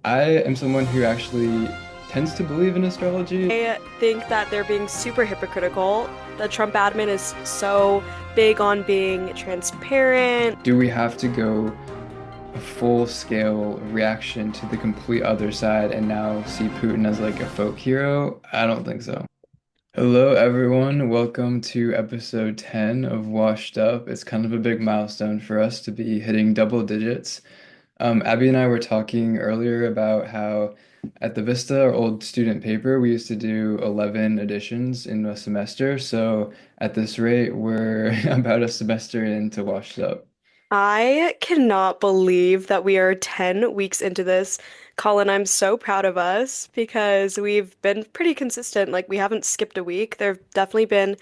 I am someone who actually tends to believe in astrology. I think that they're being super hypocritical. The Trump admin is so big on being transparent. Do we have to go a full-scale reaction to the complete other side and now see Putin as like a folk hero? I don't think so. Hello, everyone. Welcome to episode 10 of Washed Up. It's kind of a big milestone for us to be hitting double digits. Abby and I were talking earlier about how at the Vista, our old student paper, we used to do 11 editions in a semester. So at this rate, we're about a semester into Washed Up. I cannot believe that we are 10 weeks into this. Colin, I'm so proud of us because we've been pretty consistent. Like, we haven't skipped a week. There have definitely been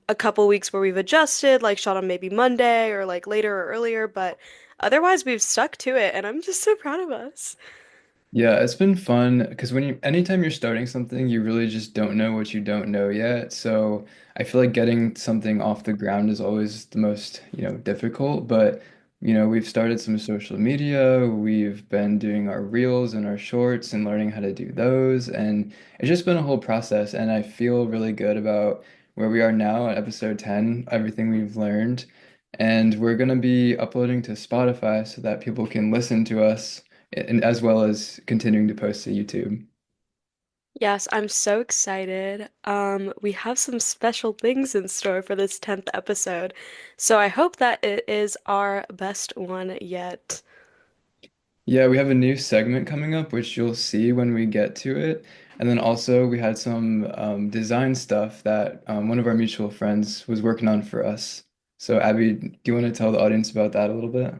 a couple weeks where we've adjusted, like shot on maybe Monday or like later or earlier, but otherwise we've stuck to it, and I'm just so proud of us. Yeah, it's been fun because anytime you're starting something, you really just don't know what you don't know yet. So I feel like getting something off the ground is always the most, difficult. But, we've started some social media, we've been doing our reels and our shorts and learning how to do those. And it's just been a whole process. And I feel really good about where we are now at episode 10, everything we've learned. And we're going to be uploading to Spotify so that people can listen to us and as well as continuing to post to YouTube. Yes, I'm so excited. We have some special things in store for this 10th episode. So I hope that it is our best one yet. Yeah, we have a new segment coming up, which you'll see when we get to it. And then also we had some design stuff that one of our mutual friends was working on for us. So Abby, do you want to tell the audience about that a little bit?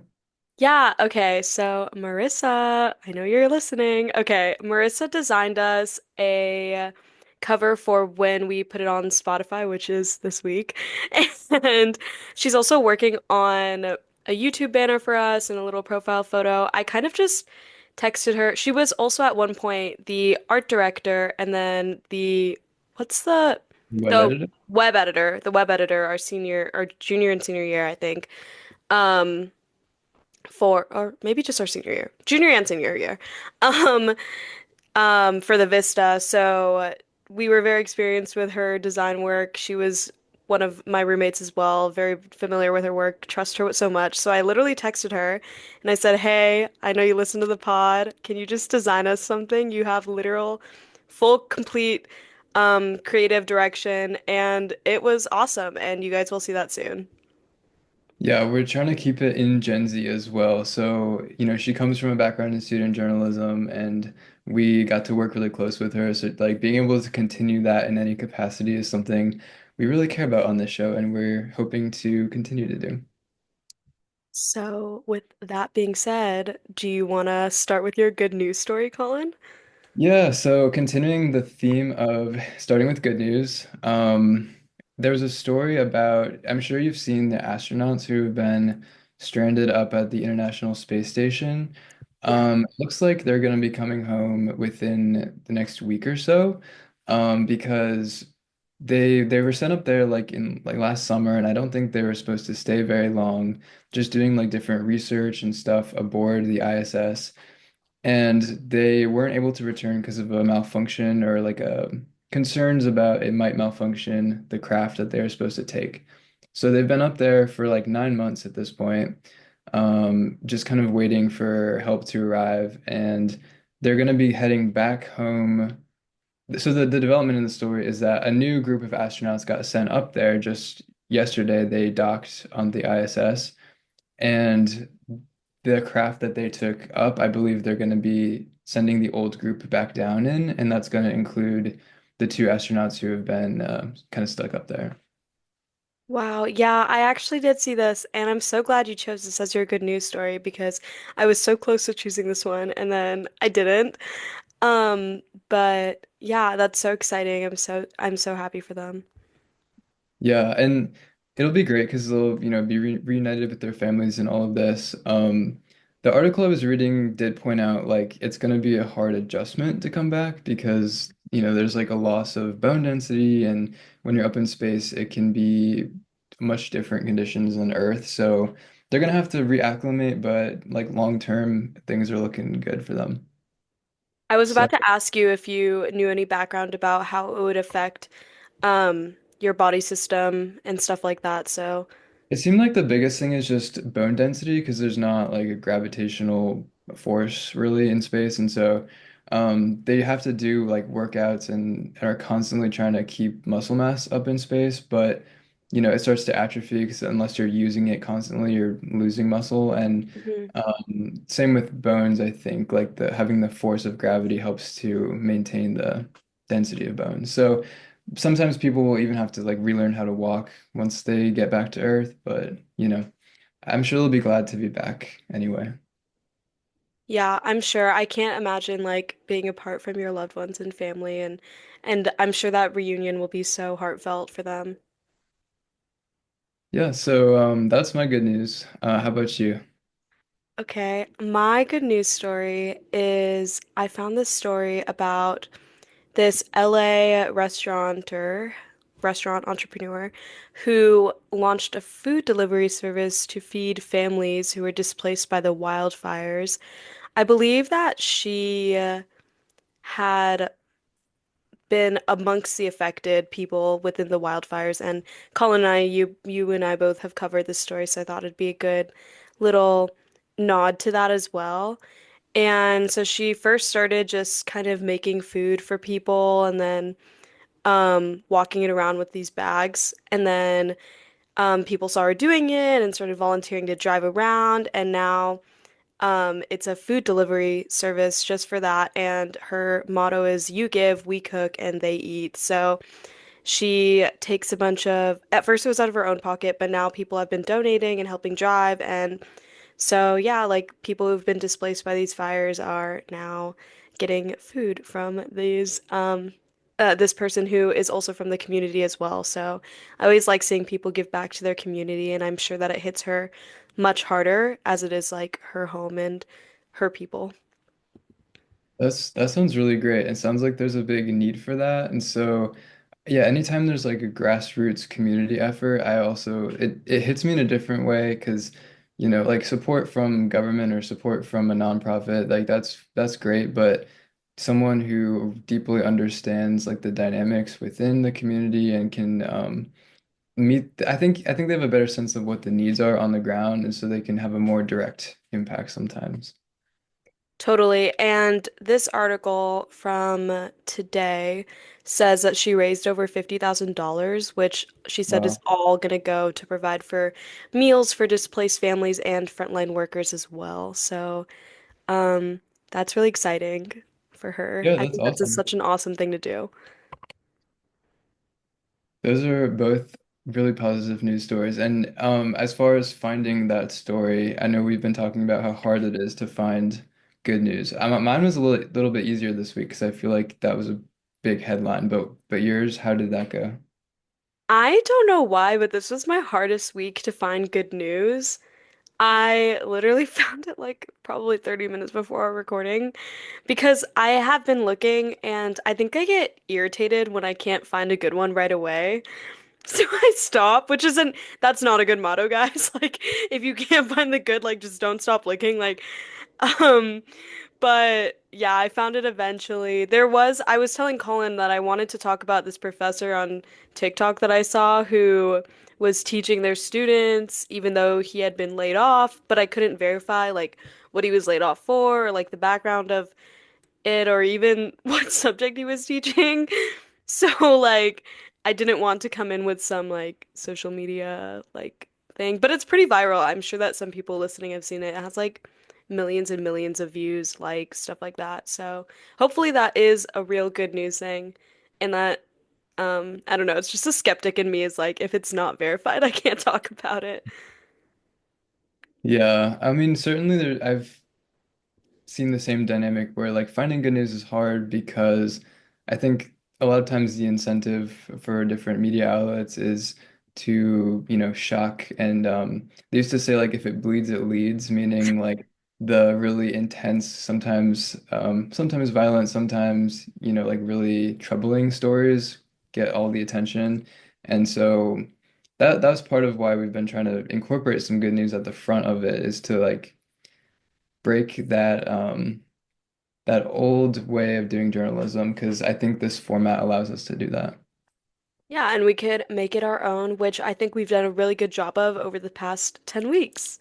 Yeah, okay. So Marissa, I know you're listening. Okay, Marissa designed us a cover for when we put it on Spotify, which is this week. And she's also working on a YouTube banner for us and a little profile photo. I kind of just texted her. She was also at one point the art director and then what's Web the editor? the web editor our junior and senior year, I think. Um for or maybe just our senior year, junior and senior year, um, for the Vista. So we were very experienced with her design work. She was one of my roommates as well, very familiar with her work, trust her so much. So I literally texted her and I said, "Hey, I know you listen to the pod. Can you just design us something? You have literal, full, complete, creative direction." And it was awesome. And you guys will see that soon. Yeah, we're trying to keep it in Gen Z as well. So, she comes from a background in student journalism and we got to work really close with her. So, like, being able to continue that in any capacity is something we really care about on this show and we're hoping to continue to do. So, with that being said, do you want to start with your good news story, Colin? Yeah, so continuing the theme of starting with good news, there was a story about, I'm sure you've seen the astronauts who have been stranded up at the International Space Station. Yeah. Looks like they're going to be coming home within the next week or so, because they were sent up there like in like last summer, and I don't think they were supposed to stay very long, just doing like different research and stuff aboard the ISS and they weren't able to return because of a malfunction or like concerns about it might malfunction the craft that they were supposed to take. So they've been up there for like 9 months at this point, just kind of waiting for help to arrive, and they're going to be heading back home. So the development in the story is that a new group of astronauts got sent up there just yesterday. They docked on the ISS, and the craft that they took up, I believe they're going to be sending the old group back down in, and that's going to include the two astronauts who have been kind of stuck up there. Wow. Yeah, I actually did see this, and I'm so glad you chose this as your good news story because I was so close to choosing this one and then I didn't. Um, but yeah, that's so exciting. I'm so happy for them. Yeah, and it'll be great because they'll, be reunited with their families and all of this. The article I was reading did point out like it's going to be a hard adjustment to come back because, there's like a loss of bone density, and when you're up in space, it can be much different conditions than Earth. So they're going to have to reacclimate, but like long term, things are looking good for them. I was So about to ask you if you knew any background about how it would affect your body system and stuff like that. So, it seemed like the biggest thing is just bone density because there's not like a gravitational force really in space. And so they have to do like workouts and are constantly trying to keep muscle mass up in space. But, it starts to atrophy because unless you're using it constantly, you're losing muscle. And mhm. same with bones, I think like the having the force of gravity helps to maintain the density of bones. So sometimes people will even have to like relearn how to walk once they get back to Earth, but I'm sure they'll be glad to be back anyway. Yeah, I'm sure. I can't imagine like being apart from your loved ones and family and I'm sure that reunion will be so heartfelt for them. Yeah, so that's my good news. How about you? Okay, my good news story is I found this story about this LA restaurant entrepreneur who launched a food delivery service to feed families who were displaced by the wildfires. I believe that she had been amongst the affected people within the wildfires, and Colin and you and I both have covered this story, so I thought it'd be a good little nod to that as well. And so she first started just kind of making food for people and then walking it around with these bags. And then people saw her doing it and started volunteering to drive around. And now it's a food delivery service just for that. And her motto is you give, we cook, and they eat. So she takes a bunch of, at first it was out of her own pocket, but now people have been donating and helping drive. And so, yeah, like people who've been displaced by these fires are now getting food from this person who is also from the community as well. So I always like seeing people give back to their community, and I'm sure that it hits her much harder as it is like her home and her people. That sounds really great. It sounds like there's a big need for that. And so, yeah, anytime there's like a grassroots community effort, it hits me in a different way because, like support from government or support from a nonprofit, like that's great, but someone who deeply understands like the dynamics within the community and can I think they have a better sense of what the needs are on the ground, and so they can have a more direct impact sometimes. Totally. And this article from today says that she raised over $50,000, which she said is Wow. all going to go to provide for meals for displaced families and frontline workers as well. So, um, that's really exciting for her. Yeah, I that's think that's just awesome. such an awesome thing to do. Those are both really positive news stories. And as far as finding that story, I know we've been talking about how hard it is to find good news. Mine was a little bit easier this week because I feel like that was a big headline. But yours, how did that go? I don't know why, but this was my hardest week to find good news. I literally found it like probably 30 minutes before our recording because I have been looking and I think I get irritated when I can't find a good one right away. So I stop, that's not a good motto, guys. Like if you can't find the good, like just don't stop looking. Um, but yeah, I found it eventually. I was telling Colin that I wanted to talk about this professor on TikTok that I saw who was teaching their students, even though he had been laid off, but I couldn't verify like what he was laid off for, or like the background of it, or even what subject he was teaching. So like I didn't want to come in with some like social media like thing, but it's pretty viral. I'm sure that some people listening have seen it. It has like millions and millions of views, like stuff like that. So hopefully that is a real good news thing. And that I don't know, it's just a skeptic in me is like if it's not verified, I can't talk about it. Yeah, I mean, certainly I've seen the same dynamic where like finding good news is hard because I think a lot of times the incentive for different media outlets is to, shock and they used to say like if it bleeds it leads, meaning like the really intense, sometimes violent, sometimes, like really troubling stories get all the attention. And so that's part of why we've been trying to incorporate some good news at the front of it is to like break that old way of doing journalism because I think this format allows us to do that. Yeah, and we could make it our own, which I think we've done a really good job of over the past 10 weeks.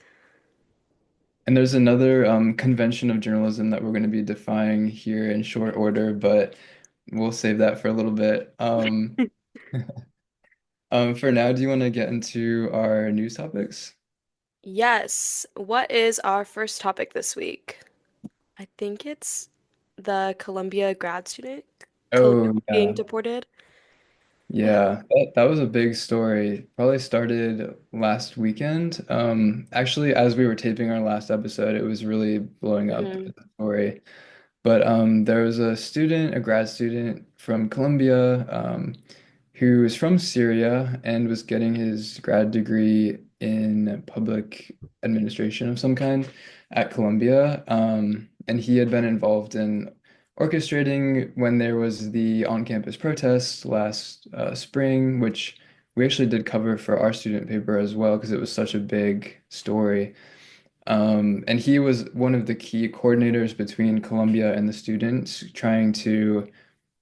And there's another convention of journalism that we're going to be defying here in short order, but we'll save that for a little bit. For now, do you want to get into our news topics? Yes. What is our first topic this week? I think it's the Columbia grad student, Columbia Oh, being yeah. deported. Yeah. Yeah, that was a big story. Probably started last weekend. Actually, as we were taping our last episode, it was really blowing up Hmm. as a story. But there was a student, a grad student from Colombia, who is from Syria and was getting his grad degree in public administration of some kind at Columbia. And he had been involved in orchestrating when there was the on-campus protest last spring, which we actually did cover for our student paper as well because it was such a big story. And he was one of the key coordinators between Columbia and the students, trying to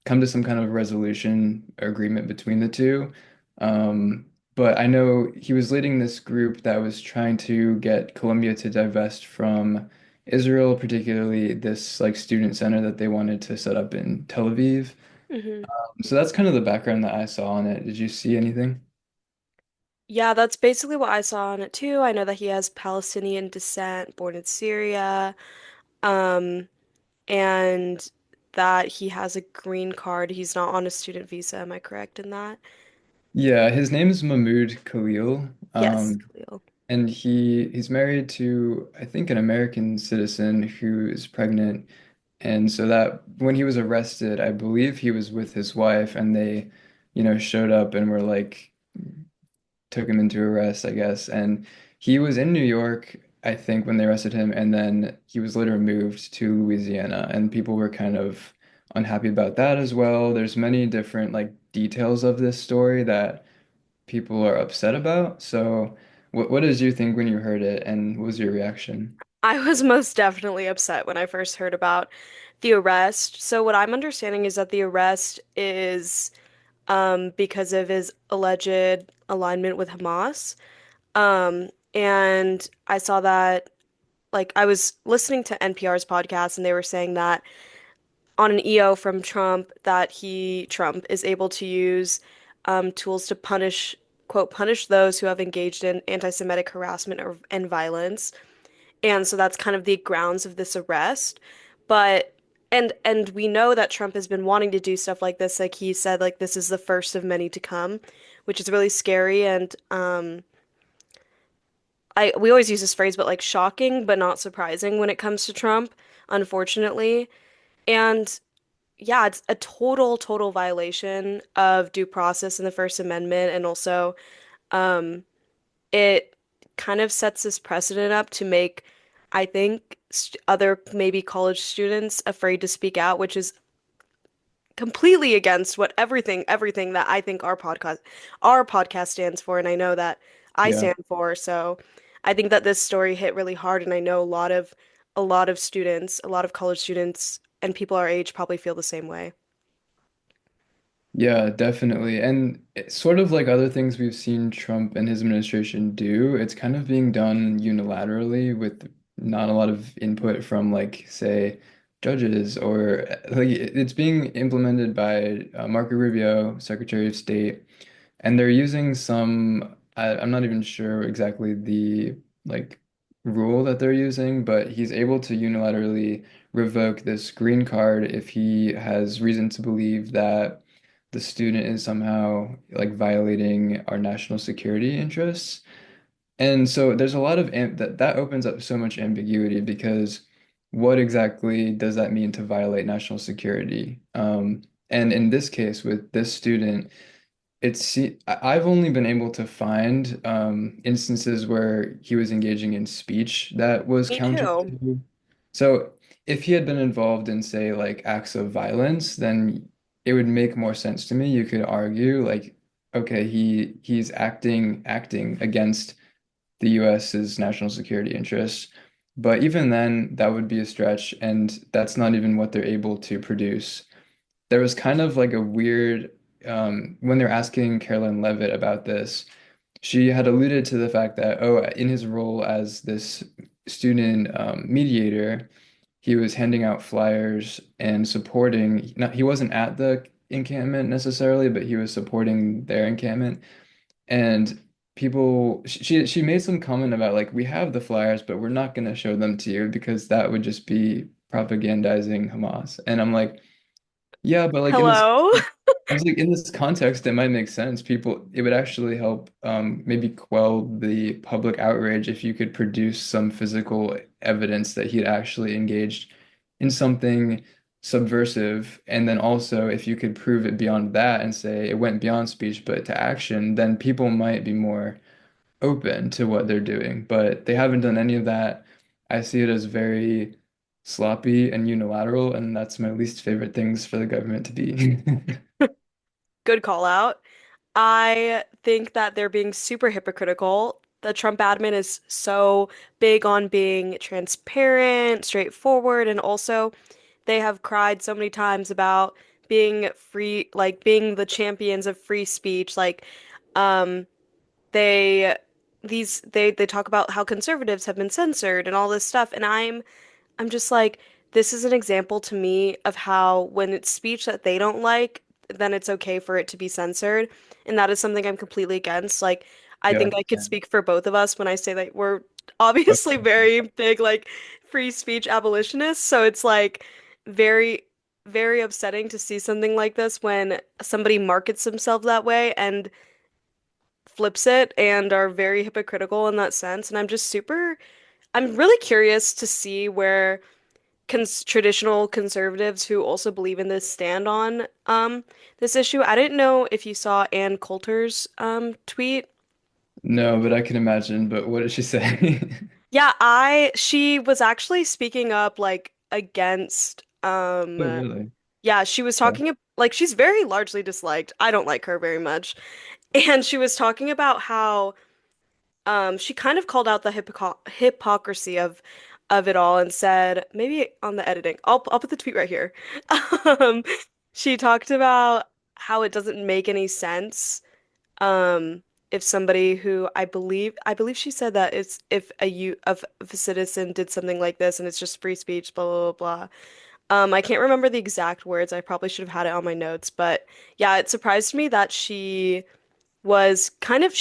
come to some kind of resolution agreement between the two. Um, but I know he was leading this group that was trying to get Colombia to divest from Israel, particularly this like student center that they wanted to set up in Tel Aviv. Hmm. So that's kind of the background that I saw on it. Did you see anything? Yeah, that's basically what I saw on it too. I know that he has Palestinian descent, born in Syria, um, and that he has a green card. He's not on a student visa. Am I correct in that? Yeah, his name is Mahmoud Khalil. Yes, Khalil. And he's married to, I think, an American citizen who is pregnant. And so that when he was arrested, I believe he was with his wife and they, showed up and were like took him into arrest, I guess. And he was in New York, I think, when they arrested him, and then he was later moved to Louisiana, and people were kind of unhappy about that as well. There's many different like details of this story that people are upset about. So, what did you think when you heard it, and what was your reaction? I was most definitely upset when I first heard about the arrest. So what I'm understanding is that the arrest is because of his alleged alignment with Hamas. And I saw that, like, I was listening to NPR's podcast, and they were saying that on an EO from Trump, that Trump, is able to use tools to punish, quote, punish those who have engaged in anti-Semitic harassment and violence. And so that's kind of the grounds of this arrest. But and we know that Trump has been wanting to do stuff like this. Like he said, like this is the first of many to come, which is really scary. And I we always use this phrase, but like shocking, but not surprising when it comes to Trump, unfortunately. And yeah, it's a total violation of due process in the First Amendment, and also um, it kind of sets this precedent up to make, I think, st other maybe college students afraid to speak out, which is completely against what everything that I think our podcast stands for, and I know that I Yeah. stand for. So I think that this story hit really hard, and I know a lot of students, a lot of college students and people our age probably feel the same way. Yeah, definitely. And it's sort of like other things we've seen Trump and his administration do, it's kind of being done unilaterally with not a lot of input from, like, say, judges or like it's being implemented by Marco Rubio, Secretary of State, and they're using some, I'm not even sure exactly the like rule that they're using, but he's able to unilaterally revoke this green card if he has reason to believe that the student is somehow like violating our national security interests. And so there's a lot of that opens up so much ambiguity because what exactly does that mean to violate national security? And in this case, with this student, I've only been able to find instances where he was engaging in speech that was Me counter too. to. So if he had been involved in, say, like acts of violence, then it would make more sense to me. You could argue like, okay, he's acting against the US's national security interests. But even then, that would be a stretch, and that's not even what they're able to produce. There was kind of like a weird, when they're asking Caroline Levitt about this, she had alluded to the fact that, oh, in his role as this student mediator, he was handing out flyers and supporting, not, he wasn't at the encampment necessarily, but he was supporting their encampment. And people, she made some comment about like, we have the flyers, but we're not going to show them to you because that would just be propagandizing Hamas. And I'm like, yeah, but like in this, Hello? I was like, in this context, it might make sense. People, it would actually help maybe quell the public outrage if you could produce some physical evidence that he'd actually engaged in something subversive. And then also, if you could prove it beyond that and say it went beyond speech but to action, then people might be more open to what they're doing. But they haven't done any of that. I see it as very sloppy and unilateral, and that's my least favorite things for the government to be. Good call out. I think that they're being super hypocritical. The Trump admin is so big on being transparent, straightforward, and also they have cried so many times about being free, like being the champions of free speech. Like, um, they they talk about how conservatives have been censored and all this stuff, and I'm just like, this is an example to me of how when it's speech that they don't like, then it's okay for it to be censored. And that is something I'm completely against. Like, I Yeah, think I could yeah. speak for both of us when I say that we're obviously Okay. very big, like, free speech abolitionists. So it's like very, very upsetting to see something like this when somebody markets themselves that way and flips it and are very hypocritical in that sense. And I'm really curious to see where traditional conservatives who also believe in this stand on this issue. I didn't know if you saw Ann Coulter's tweet. No, but I can imagine. But what did she say? Yeah, she was actually speaking up like against Oh, really? yeah, she was Okay. talking like she's very largely disliked. I don't like her very much. And she was talking about how she kind of called out the hypocrisy of it all and said, maybe on the editing, I'll put the tweet right here. Um, she talked about how it doesn't make any sense if somebody who I believe she said that it's if if a citizen did something like this and it's just free speech, blah blah blah blah. I can't remember the exact words. I probably should have had it on my notes, but yeah, it surprised me that she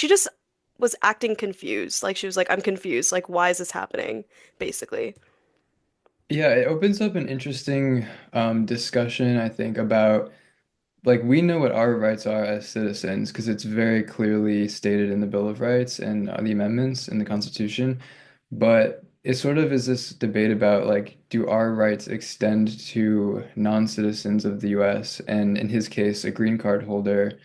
just was acting confused. Like she was like, I'm confused. Like, why is this happening? Basically. Yeah, it opens up an interesting discussion, I think, about like we know what our rights are as citizens because it's very clearly stated in the Bill of Rights and the amendments in the Constitution. But it sort of is this debate about like, do our rights extend to non-citizens of the US? And in his case, a green card holder,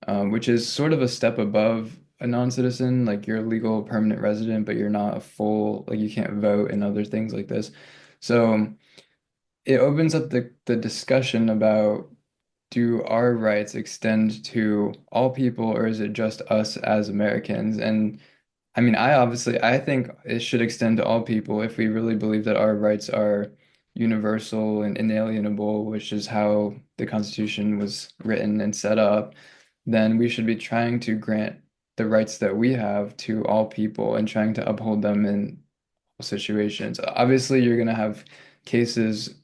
which is sort of a step above a non-citizen, like you're a legal permanent resident, but you're not a full, like you can't vote and other things like this. So it opens up the discussion about do our rights extend to all people or is it just us as Americans? And I mean, I think it should extend to all people if we really believe that our rights are universal and inalienable, which is how the Constitution was written and set up, then we should be trying to grant the rights that we have to all people and trying to uphold them in situations. Obviously, you're going to have cases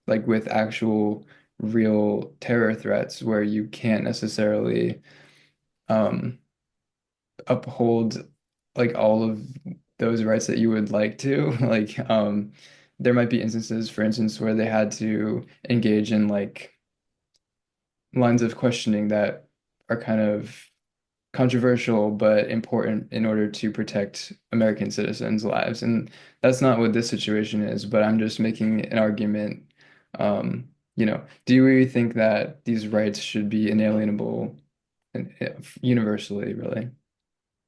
like with actual real terror threats where you can't necessarily um, uphold like all of those rights that you would like to. Like there might be instances, for instance, where they had to engage in like lines of questioning that are kind of controversial but important in order to protect American citizens' lives. And that's not what this situation is, but I'm just making an argument. Do you really think that these rights should be inalienable and universally, really?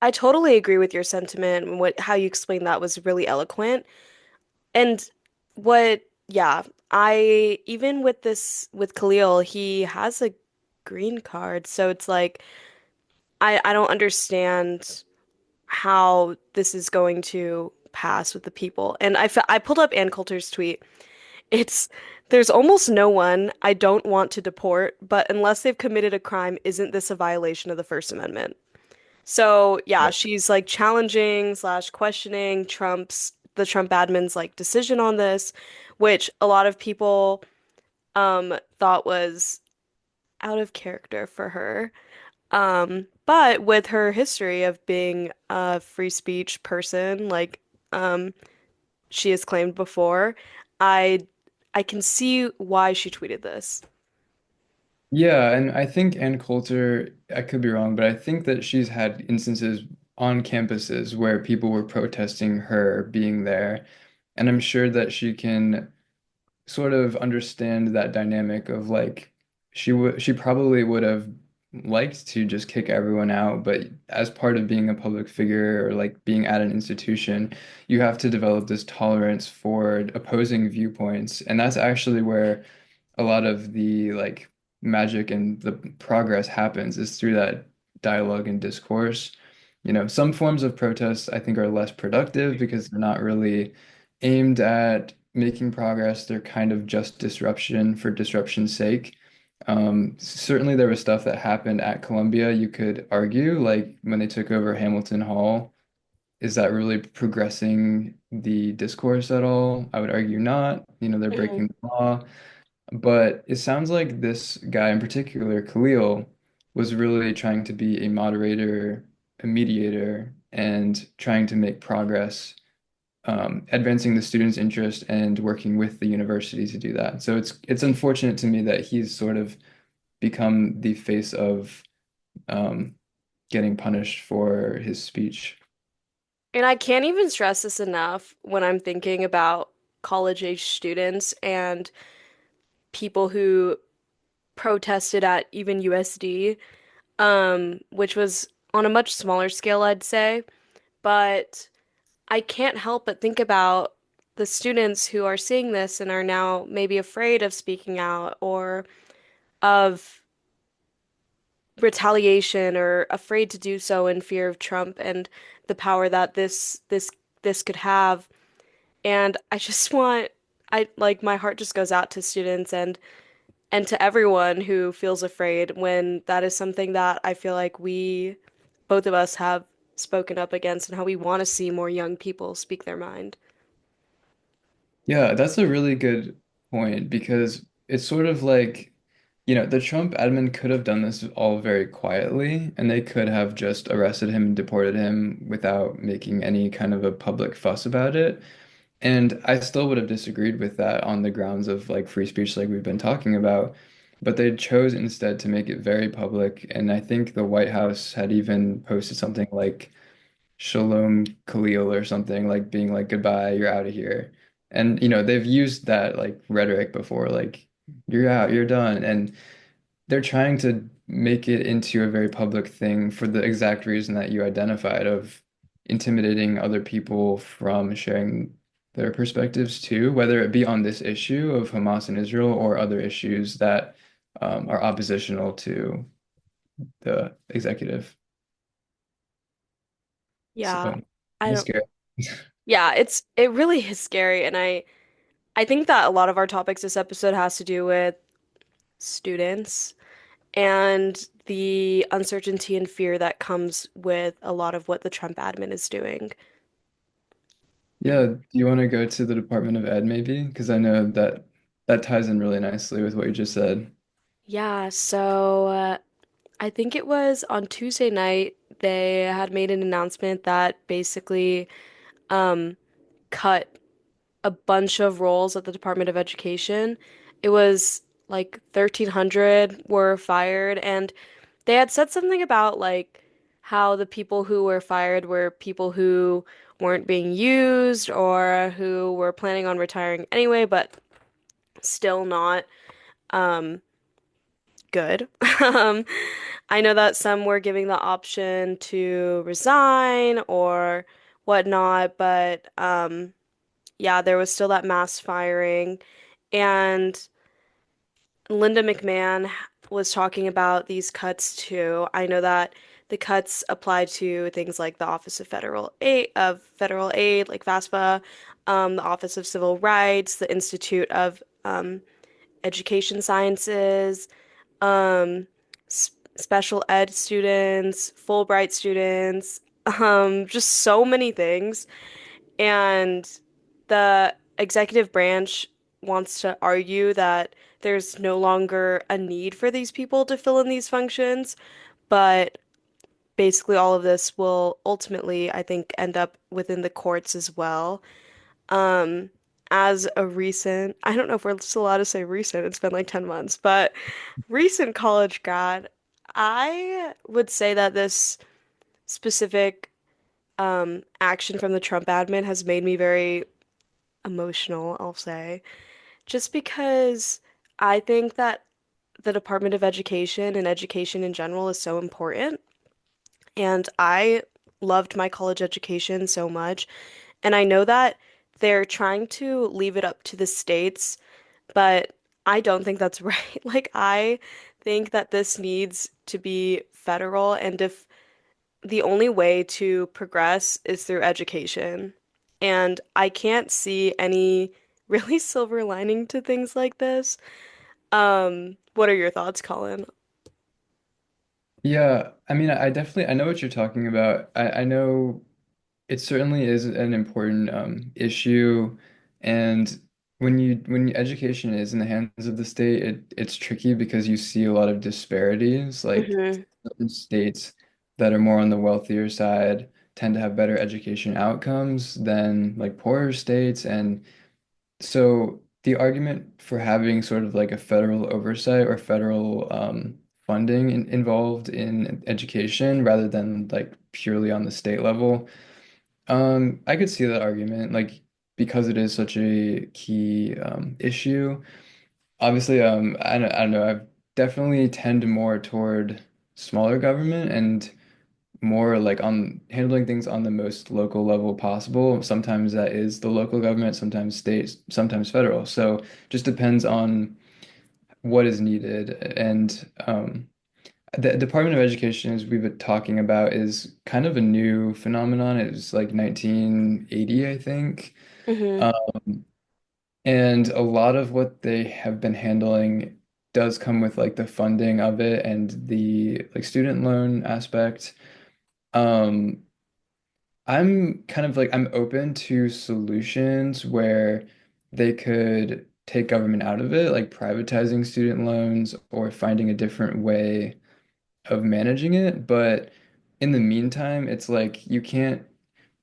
I totally agree with your sentiment and what how you explained that was really eloquent. And yeah, I even with this with Khalil, he has a green card, so it's like I don't understand how this is going to past with the people. And I pulled up Ann Coulter's tweet. It's there's almost no one I don't want to deport, but unless they've committed a crime, isn't this a violation of the First Amendment? So yeah, she's like challenging slash questioning the Trump admin's like decision on this, which a lot of people thought was out of character for her. But with her history of being a free speech person, like um she has claimed before, I I can see why she tweeted this. Yeah, and I think Ann Coulter, I could be wrong, but I think that she's had instances on campuses where people were protesting her being there. And I'm sure that she can sort of understand that dynamic of like she probably would have liked to just kick everyone out, but as part of being a public figure or like being at an institution, you have to develop this tolerance for opposing viewpoints. And that's actually where a lot of the like magic and the progress happens is through that dialogue and discourse. You know, some forms of protest I think are less productive because they're not really aimed at making progress. They're kind of just disruption for disruption's sake. Certainly there was stuff that happened at Columbia, you could argue, like when they took over Hamilton Hall. Is that really progressing the discourse at all? I would argue not. You know, they're Mhm. breaking the law. But it sounds like this guy in particular, Khalil, was really trying to be a moderator, a mediator, and trying to make progress, advancing the students' interest and working with the university to do that. So it's unfortunate to me that he's sort of become the face of um, getting punished for his speech. And I can't even stress this enough when I'm thinking about college age students and people who protested at even USD, which was on a much smaller scale, I'd say. But I can't help but think about the students who are seeing this and are now maybe afraid of speaking out or of retaliation or afraid to do so in fear of Trump and the power that this could have. And I just want I like my heart just goes out to students and to everyone who feels afraid when that is something that I feel like we both of us have spoken up against and how we want to see more young people speak their mind. Yeah, that's a really good point because it's sort of like, you know, the Trump admin could have done this all very quietly, and they could have just arrested him and deported him without making any kind of a public fuss about it. And I still would have disagreed with that on the grounds of like free speech, like we've been talking about. But they chose instead to make it very public. And I think the White House had even posted something like, Shalom Khalil or something, like being like goodbye, you're out of here. And you know, they've used that like rhetoric before, like you're out, you're done. And they're trying to make it into a very public thing for the exact reason that you identified of intimidating other people from sharing their perspectives too, whether it be on this issue of Hamas and Israel or other issues that are oppositional to the executive. Yeah, So I it's don't scary. yeah, it really is scary and I think that a lot of our topics this episode has to do with students and the uncertainty and fear that comes with a lot of what the Trump admin is doing. Yeah, do you want to go to the Department of Ed maybe? Because I know that that ties in really nicely with what you just said. Yeah, so I think it was on Tuesday night they had made an announcement that basically um, cut a bunch of roles at the Department of Education. It was like 1,300 were fired, and they had said something about like how the people who were fired were people who weren't being used or who were planning on retiring anyway, but still not um, good. Um, I know that some were giving the option to resign or whatnot, but yeah, there was still that mass firing. And Linda McMahon was talking about these cuts too. I know that the cuts apply to things like the Office Federal Aid, like FAFSA, the Office of Civil Rights, the Institute of Education Sciences, um, special ed students, Fulbright students, just so many things. And the executive branch wants to argue that there's no longer a need for these people to fill in these functions, but basically all of this will ultimately, I think, end up within the courts as well. Um, as a recent, I don't know if we're still allowed to say recent, it's been like 10 months, but recent college grad, I would say that this specific action from the Trump admin has made me very emotional, I'll say, just because I think that the Department of Education and education in general is so important. And I loved my college education so much. And I know that they're trying to leave it up to the states, but I don't think that's right. Like, I think that this needs to be federal. And if the only way to progress is through education. And I can't see any really silver lining to things like this. What are your thoughts, Colin? Yeah, I mean, I definitely I know what you're talking about. I know it certainly is an important issue, and when education is in the hands of the state, it's tricky because you see a lot of disparities. Like Hmm. certain states that are more on the wealthier side tend to have better education outcomes than like poorer states, and so the argument for having sort of like a federal oversight or federal funding involved in education rather than like purely on the state level, I could see that argument, like because it is such a key issue. Obviously, I don't know. I definitely tend more toward smaller government and more like on handling things on the most local level possible. Sometimes that is the local government, sometimes state, sometimes federal. So just depends on what is needed. And the Department of Education, as we've been talking about, is kind of a new phenomenon. It was like 1980, I think. Hmm. Um, and a lot of what they have been handling does come with like the funding of it and the like student loan aspect. Um, I'm kind of like I'm open to solutions where they could take government out of it, like privatizing student loans or finding a different way of managing it. But in the meantime, it's like you can't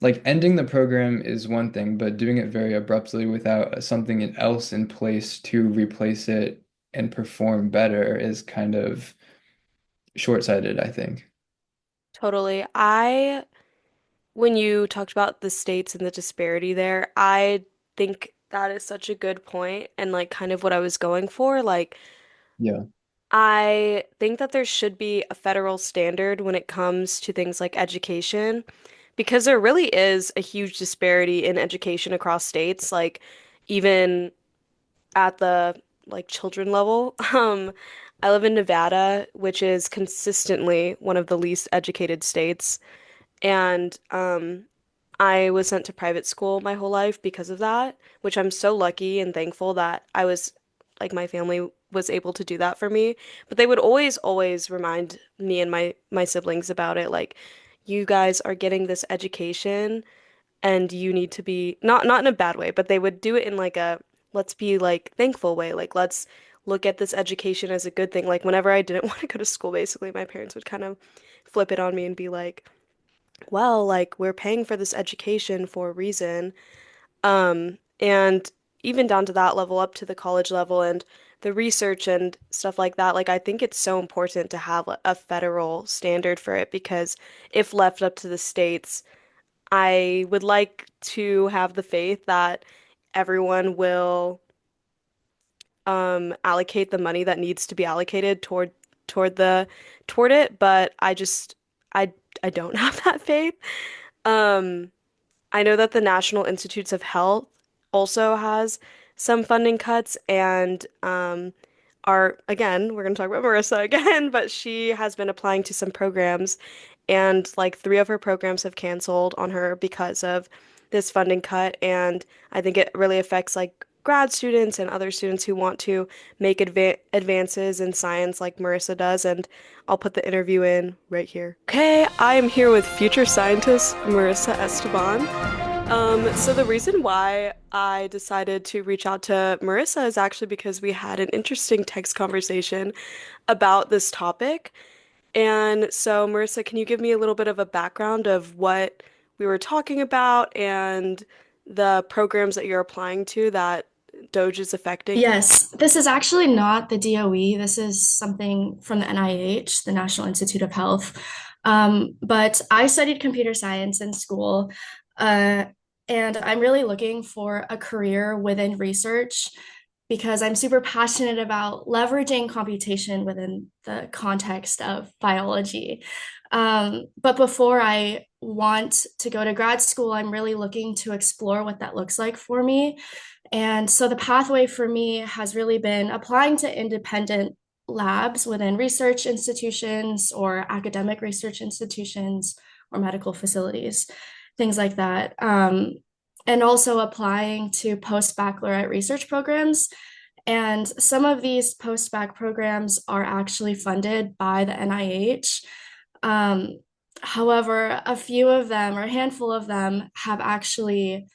like ending the program is one thing, but doing it very abruptly without something else in place to replace it and perform better is kind of short-sighted, I think. Totally. When you talked about the states and the disparity there, I think that is such a good point and like kind of what I was going for. Like, Yeah. I think that there should be a federal standard when it comes to things like education, because there really is a huge disparity in education across states, like even at the like children level. I live in Nevada, which is consistently one of the least educated states, and I was sent to private school my whole life because of that, which I'm so lucky and thankful that I was like my family was able to do that for me. But they would always remind me and my siblings about it, like you guys are getting this education and you need to be not in a bad way, but they would do it in like a let's be like thankful way, like let's look at this education as a good thing. Like whenever I didn't want to go to school, basically my parents would kind of flip it on me and be like, well, like we're paying for this education for a reason. And even down to that level, up to the college level and the research and stuff like that, like I think it's so important to have a federal standard for it because if left up to the states, I would like to have the faith that everyone will allocate the money that needs to be allocated toward the toward it, but I I don't have that faith. Um, I know that the National Institutes of Health also has some funding cuts, and we're going to talk about Marissa again, but she has been applying to some programs, and like three of her programs have canceled on her because of this funding cut. And I think it really affects like grad students and other students who want to make advances in science like Marissa does. And I'll put the interview in right here. Okay, I am here with future scientist Marissa Esteban. So the reason why I decided to reach out to Marissa is actually because we had an interesting text conversation about this topic. And so, Marissa, can you give me a little bit of a background of what we were talking about and the programs that you're applying to that Doge is affecting? Yes, this is actually not the DOE. This is something from the NIH, the National Institute of Health. But I studied computer science in school, uh, and I'm really looking for a career within research because I'm super passionate about leveraging computation within the context of biology. But before I want to go to grad school, I'm really looking to explore what that looks like for me. And so the pathway for me has really been applying to independent labs within research institutions or academic research institutions or medical facilities, things like that. And also applying to post-baccalaureate research programs. And some of these post-bac programs are actually funded by the NIH. Um, However, a few of them or a handful of them have actually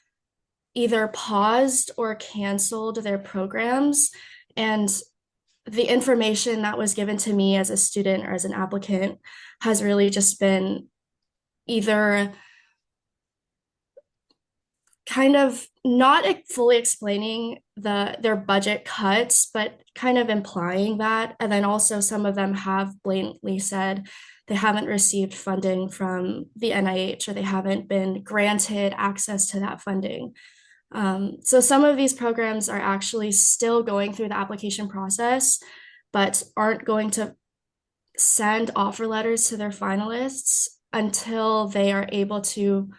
either paused or canceled their programs. And the information that was given to me as a student or as an applicant has really just been either kind of not fully explaining their budget cuts, but kind of implying that. And then also some of them have blatantly said they haven't received funding from the NIH or they haven't been granted access to that funding. So some of these programs are actually still going through the application process, but aren't going to send offer letters to their finalists until they are able to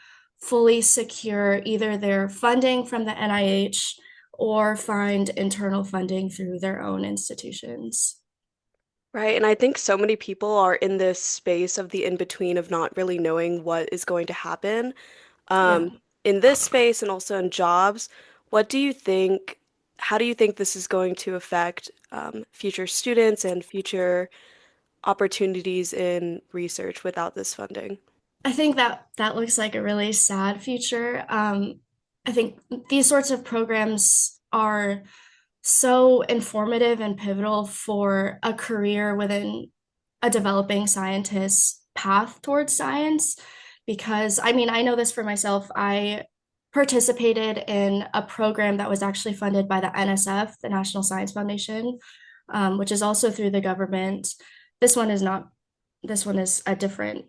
fully secure either their funding from the NIH or find internal funding through their own institutions. Right. And I think so many people are in this space of the in-between of not really knowing what is going to happen. Yeah. Um, in this space and also in jobs, what do you think, how do you think this is going to affect future students and future opportunities in research without this funding? I think that that looks like a really sad future. I think these sorts of programs are so informative and pivotal for a career within a developing scientist's path towards science. Because I mean, I know this for myself. I participated in a program that was actually funded by the NSF, the National Science Foundation, which is also through the government. This one is not, this one is a different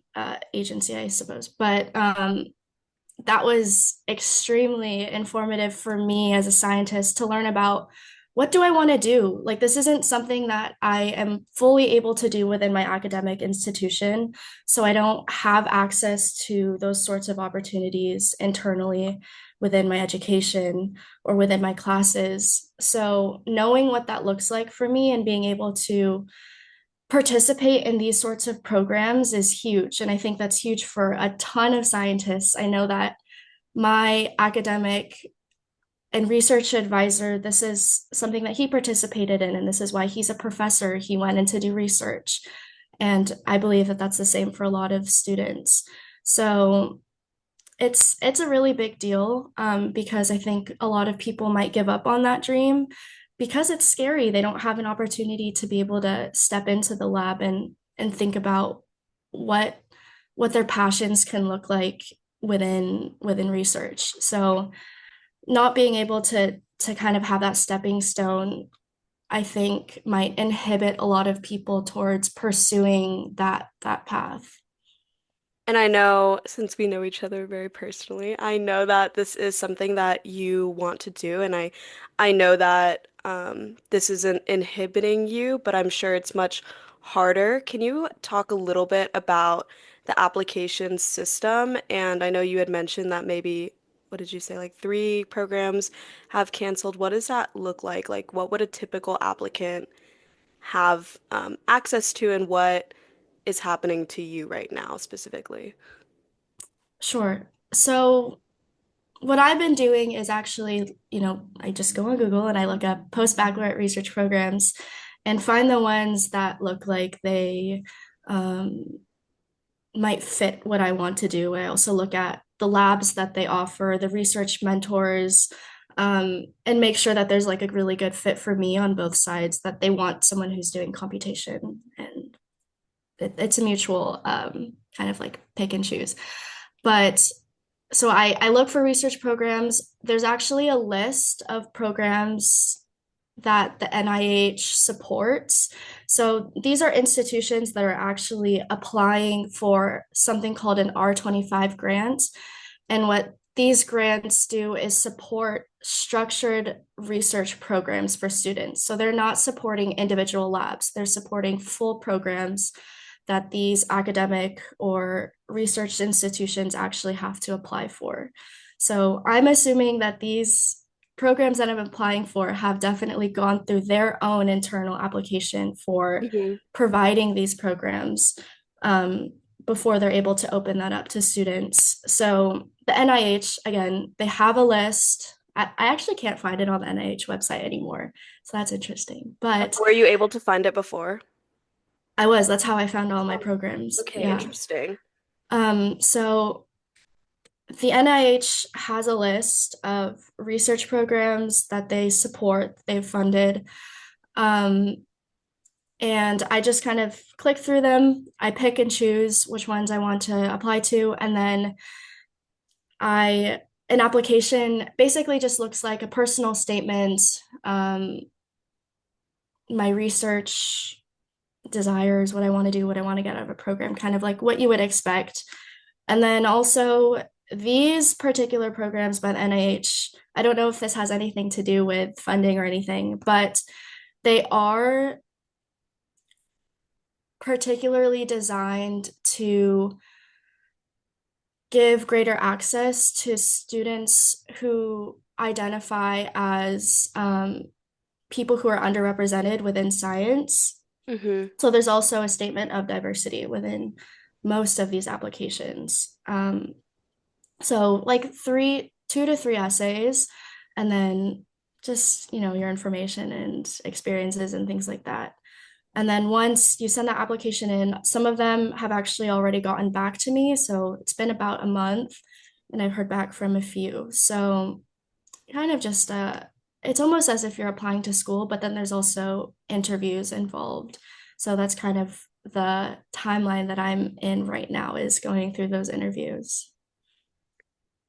agency, I suppose. But that was extremely informative for me as a scientist to learn about what do I want to do? Like, this isn't something that I am fully able to do within my academic institution. So I don't have access to those sorts of opportunities internally within my education or within my classes. So knowing what that looks like for me and being able to participate in these sorts of programs is huge. And I think that's huge for a ton of scientists. I know that my academic and research advisor, this is something that he participated in, and this is why he's a professor. He went in to do research. And I believe that that's the same for a lot of students. So it's a really big deal because I think a lot of people might give up on that dream because it's scary. They don't have an opportunity to be able to step into the lab and think about what what their passions can look like within research. So not being able to kind of have that stepping stone, I think might inhibit a lot of people towards pursuing that path. And I know, since we know each other very personally, I know that this is something that you want to do, and I know that this isn't inhibiting you, but I'm sure it's much harder. Can you talk a little bit about the application system? And I know you had mentioned that maybe, what did you say, like three programs have canceled. What does that look like? Like, what would a typical applicant have access to, and what is happening to you right now specifically? Sure. So what I've been doing is actually, I just go on Google and I look up post-baccalaureate research programs and find the ones that look like they um, might fit what I want to do. I also look at the labs that they offer, the research mentors, and make sure that there's like a really good fit for me on both sides, that they want someone who's doing computation, and it's a mutual kind of like pick and choose. But so I look for research programs. There's actually a list of programs that the NIH supports. So these are institutions that are actually applying for something called an R25 grant. And what these grants do is support structured research programs for students. So they're not supporting individual labs, they're supporting full programs that these academic or research institutions actually have to apply for. So I'm assuming that these programs that I'm applying for have definitely gone through their own internal application for Hmm. providing these programs um, before they're able to open that up to students. So the NIH, again, they have a list. I actually can't find it on the NIH website anymore. So that's interesting. But Were you able to find it before? that's how I found all my Oh, programs. okay, Yeah. interesting. So the NIH has a list of research programs that they support, they've funded. Um, and I just kind of click through them. I pick and choose which ones I want to apply to. And then an application basically just looks like a personal statement, my research desires, what I want to do, what I want to get out of a program, kind of like what you would expect. And then also these particular programs by the NIH, I don't know if this has anything to do with funding or anything, but they are particularly designed to give greater access to students who identify as people who are underrepresented within science. Hmm. So there's also a statement of diversity within most of these applications. So like 2 to 3 essays, and then just, your information and experiences and things like that. And then once you send that application in, some of them have actually already gotten back to me. So it's been about a month and I've heard back from a few. So kind of just it's almost as if you're applying to school, but then there's also interviews involved. So that's kind of the timeline that I'm in right now, is going through those interviews.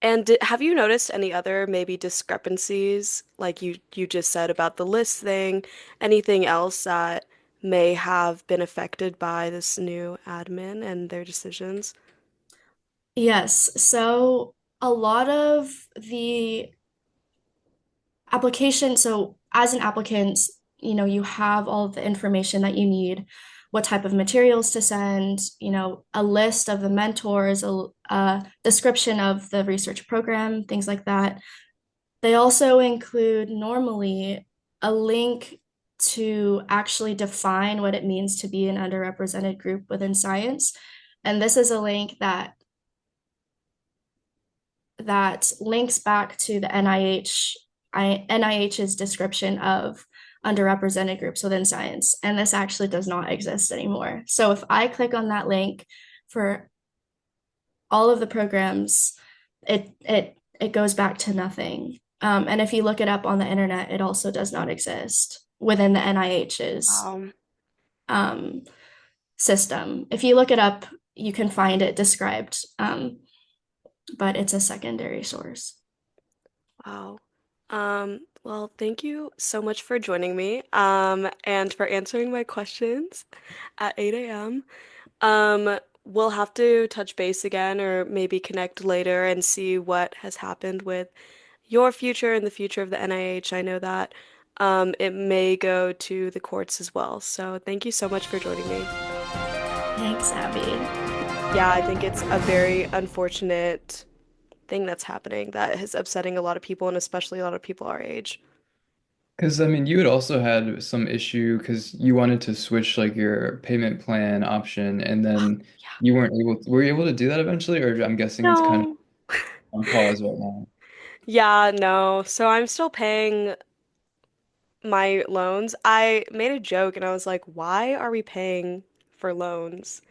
And have you noticed any other maybe discrepancies, like you just said about the list thing? Anything else that may have been affected by this new admin and their decisions? Yes. So a lot of the application, so as an applicant, you have all of the information that you need, what type of materials to send, a list of the mentors, a description of the research program, things like that. They also include normally a link to actually define what it means to be an underrepresented group within science. And this is a link that links back to the NIH's description of underrepresented groups within science. And this actually does not exist anymore. So if I click on that link for all of the programs, it goes back to nothing. And if you look it up on the internet, it also does not exist within the NIH's Um, um, system. If you look it up, you can find it described, but it's a secondary source. wow. Well, thank you so much for joining me, and for answering my questions at 8 a.m. We'll have to touch base again or maybe connect later and see what has happened with your future and the future of the NIH. I know that it may go to the courts as well. So thank you so much for joining me. Thanks, Abby. Yeah, I think it's a very unfortunate thing that's happening that is upsetting a lot of people and especially a lot of people our age. Because I mean, you had also had some issue because you wanted to switch like your payment plan option, and then you weren't able. Were you able to do that eventually, or I'm guessing it's kind of No. on pause right now? Yeah, no. So I'm still paying my loans. I made a joke and I was like, why are we paying for loans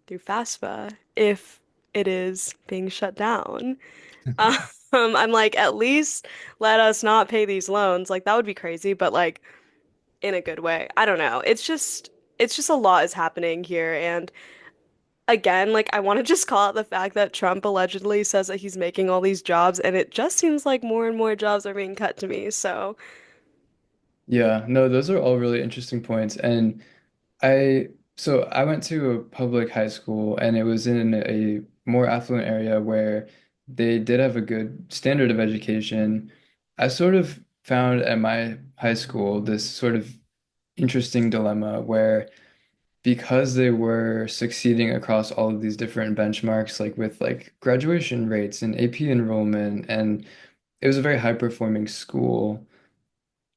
through FAFSA if it is being shut down? I'm like, at least let us not pay these loans. Like that would be crazy, but like in a good way. I don't know. It's just a lot is happening here and again, like I want to just call out the fact that Trump allegedly says that he's making all these jobs and it just seems like more and more jobs are being cut to me. So, Yeah, no, those are all really interesting points. And I went to a public high school, and it was in a more affluent area where they did have a good standard of education. I sort of found at my high school this sort of interesting dilemma where because they were succeeding across all of these different benchmarks, like with like graduation rates and AP enrollment, and it was a very high performing school,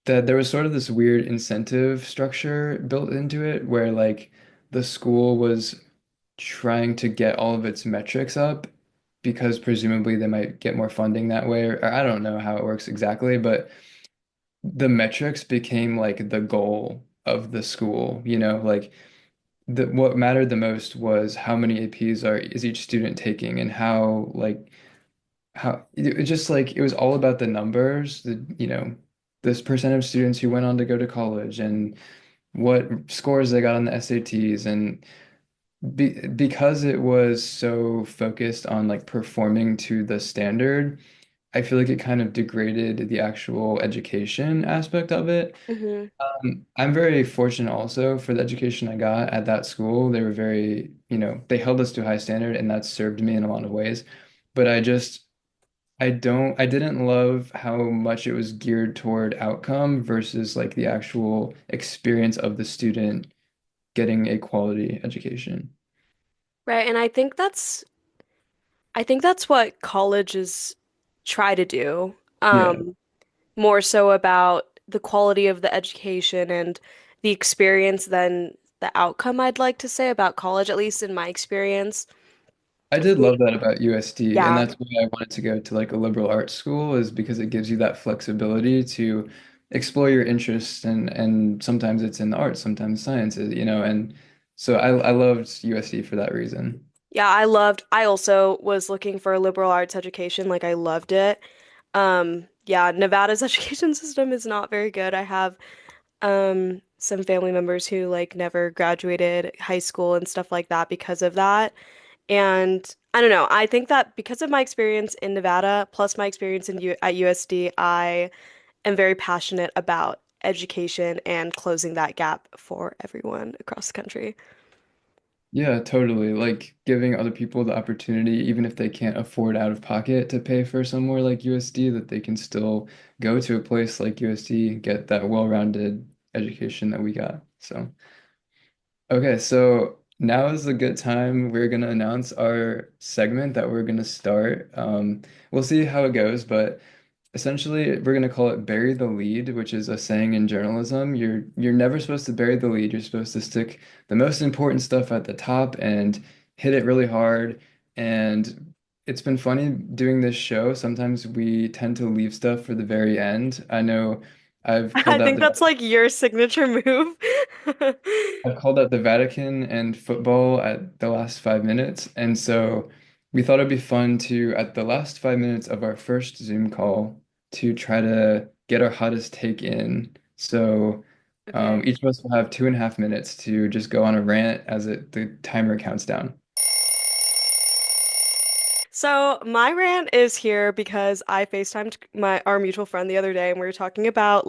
that there was sort of this weird incentive structure built into it where like the school was trying to get all of its metrics up because presumably they might get more funding that way, or I don't know how it works exactly, but the metrics became like the goal of the school, like what mattered the most was how many APs is each student taking, and how it just like it was all about the numbers, this percent of students who went on to go to college and what scores they got on the SATs. And because it was so focused on like performing to the standard, I feel like it kind of degraded the actual education aspect of it. hmm. I'm very fortunate also for the education I got at that school. They were they held us to a high standard, and that served me in a lot of ways. But I didn't love how much it was geared toward outcome versus like the actual experience of the student getting a quality education. Right, and I think that's what colleges try to do. Yeah. More so about the quality of the education and the experience than the outcome, I'd like to say about college, at least in my experience. I did love that about USD, and Yeah. that's why I wanted to go to like a liberal arts school, is because it gives you that flexibility to explore your interests, and sometimes it's in the arts, sometimes sciences, and so I loved USD for that reason. Yeah, I also was looking for a liberal arts education, like I loved it. Yeah, Nevada's education system is not very good. I have some family members who like never graduated high school and stuff like that because of that. And I don't know, I think that because of my experience in Nevada plus my experience at USD, I am very passionate about education and closing that gap for everyone across the country. Yeah, totally. Like giving other people the opportunity, even if they can't afford out of pocket to pay for somewhere like USD, that they can still go to a place like USD, get that well-rounded education that we got. So, okay, so now is a good time. We're gonna announce our segment that we're gonna start. We'll see how it goes, but essentially, we're going to call it bury the lead, which is a saying in journalism. You're never supposed to bury the lead. You're supposed to stick the most important stuff at the top and hit it really hard. And it's been funny doing this show. Sometimes we tend to leave stuff for the very end. I know I've I called out think the that's like your signature move. I've called out the Vatican and football at the last 5 minutes. And so we thought it'd be fun to, at the last 5 minutes of our first Zoom call, to try to get our hottest take in. So Okay. each of us will have 2.5 minutes to just go on a rant as the timer counts down. So my rant is here because I FaceTimed our mutual friend the other day and we were talking about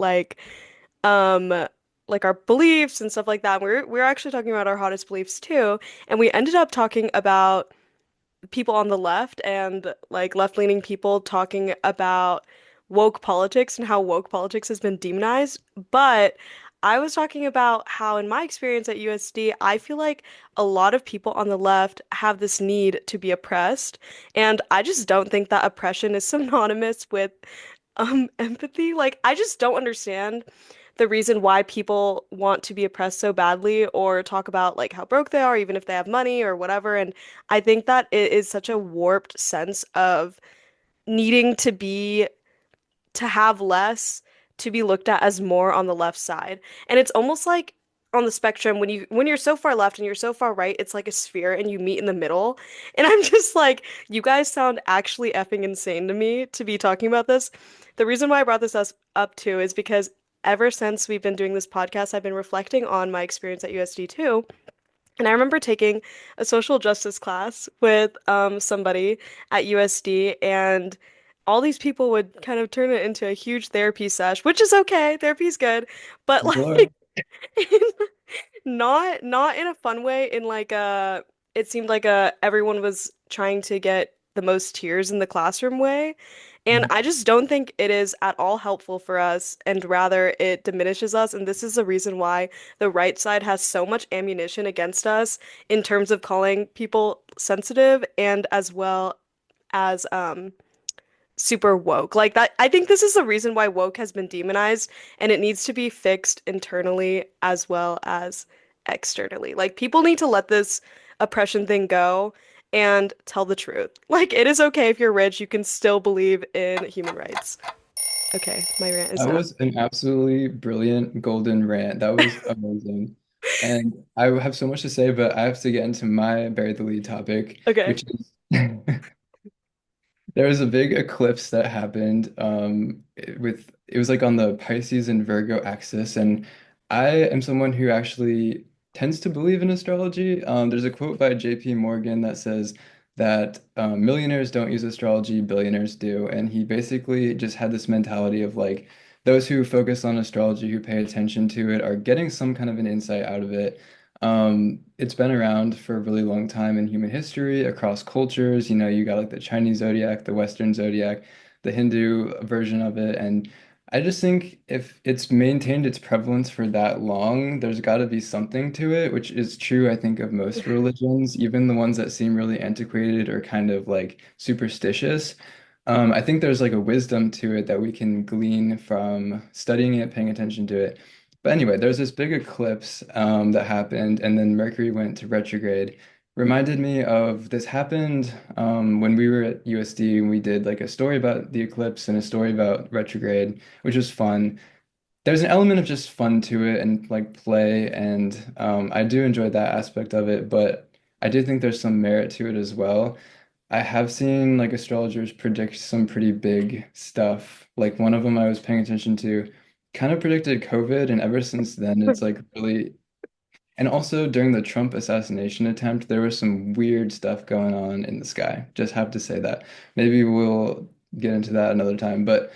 um like our beliefs and stuff like that. We are actually talking about our hottest beliefs too, and we ended up talking about people on the left and like left-leaning people talking about woke politics and how woke politics has been demonized. But I was talking about how, in my experience at USD, I feel like a lot of people on the left have this need to be oppressed. And I just don't think that oppression is synonymous with empathy. Like, I just don't understand the reason why people want to be oppressed so badly or talk about like how broke they are, even if they have money or whatever. And I think that it is such a warped sense of needing to have less to be looked at as more on the left side. And it's almost like on the spectrum when you're so far left and you're so far right, it's like a sphere and you meet in the middle. And I'm just like, you guys sound actually effing insane to me to be talking about this. The reason why I brought this up too is because ever since we've been doing this podcast, I've been reflecting on my experience at USD too. And I remember taking a social justice class with somebody at USD, and all these people would kind of turn it into a huge therapy sesh, which is okay. Therapy's good, but People are. like not in a fun way, in like a it seemed like a everyone was trying to get the most tears in the classroom way. And I just don't think it is at all helpful for us, and rather it diminishes us. And this is the reason why the right side has so much ammunition against us in terms of calling people sensitive and as well as super woke. Like that, I think this is the reason why woke has been demonized, and it needs to be fixed internally as well as externally. Like people need to let this oppression thing go and tell the truth. Like it is okay if you're rich, you can still believe in human rights. Okay, my rant is That done. was an absolutely brilliant golden rant. That was amazing. And I have so much to say, but I have to get into my bury the lead topic, Okay. which is there was a big eclipse that happened it was like on the Pisces and Virgo axis, and I am someone who actually tends to believe in astrology. There's a quote by JP Morgan that says that millionaires don't use astrology, billionaires do, and he basically just had this mentality of like those who focus on astrology, who pay attention to it, are getting some kind of an insight out of it. It's been around for a really long time in human history across cultures. You know, you got like the Chinese zodiac, the Western zodiac, the Hindu version of it. And I just think if it's maintained its prevalence for that long, there's got to be something to it, which is true, I think, of most religions, even the ones that seem really antiquated or kind of like superstitious. I think there's like a wisdom to it that we can glean from studying it, paying attention to it. But anyway, there's this big eclipse that happened, and then Mercury went to retrograde. Reminded me of this happened when we were at USD and we did like a story about the eclipse and a story about retrograde, which was fun. There's an element of just fun to it and like play, and I do enjoy that aspect of it, but I do think there's some merit to it as well. I have seen like astrologers predict some pretty big stuff. Like one of them I was paying attention to kind of predicted COVID, and ever since then it's like really. And also during the Trump assassination attempt, there was some weird stuff going on in the sky. Just have to say that. Maybe we'll get into that another time. But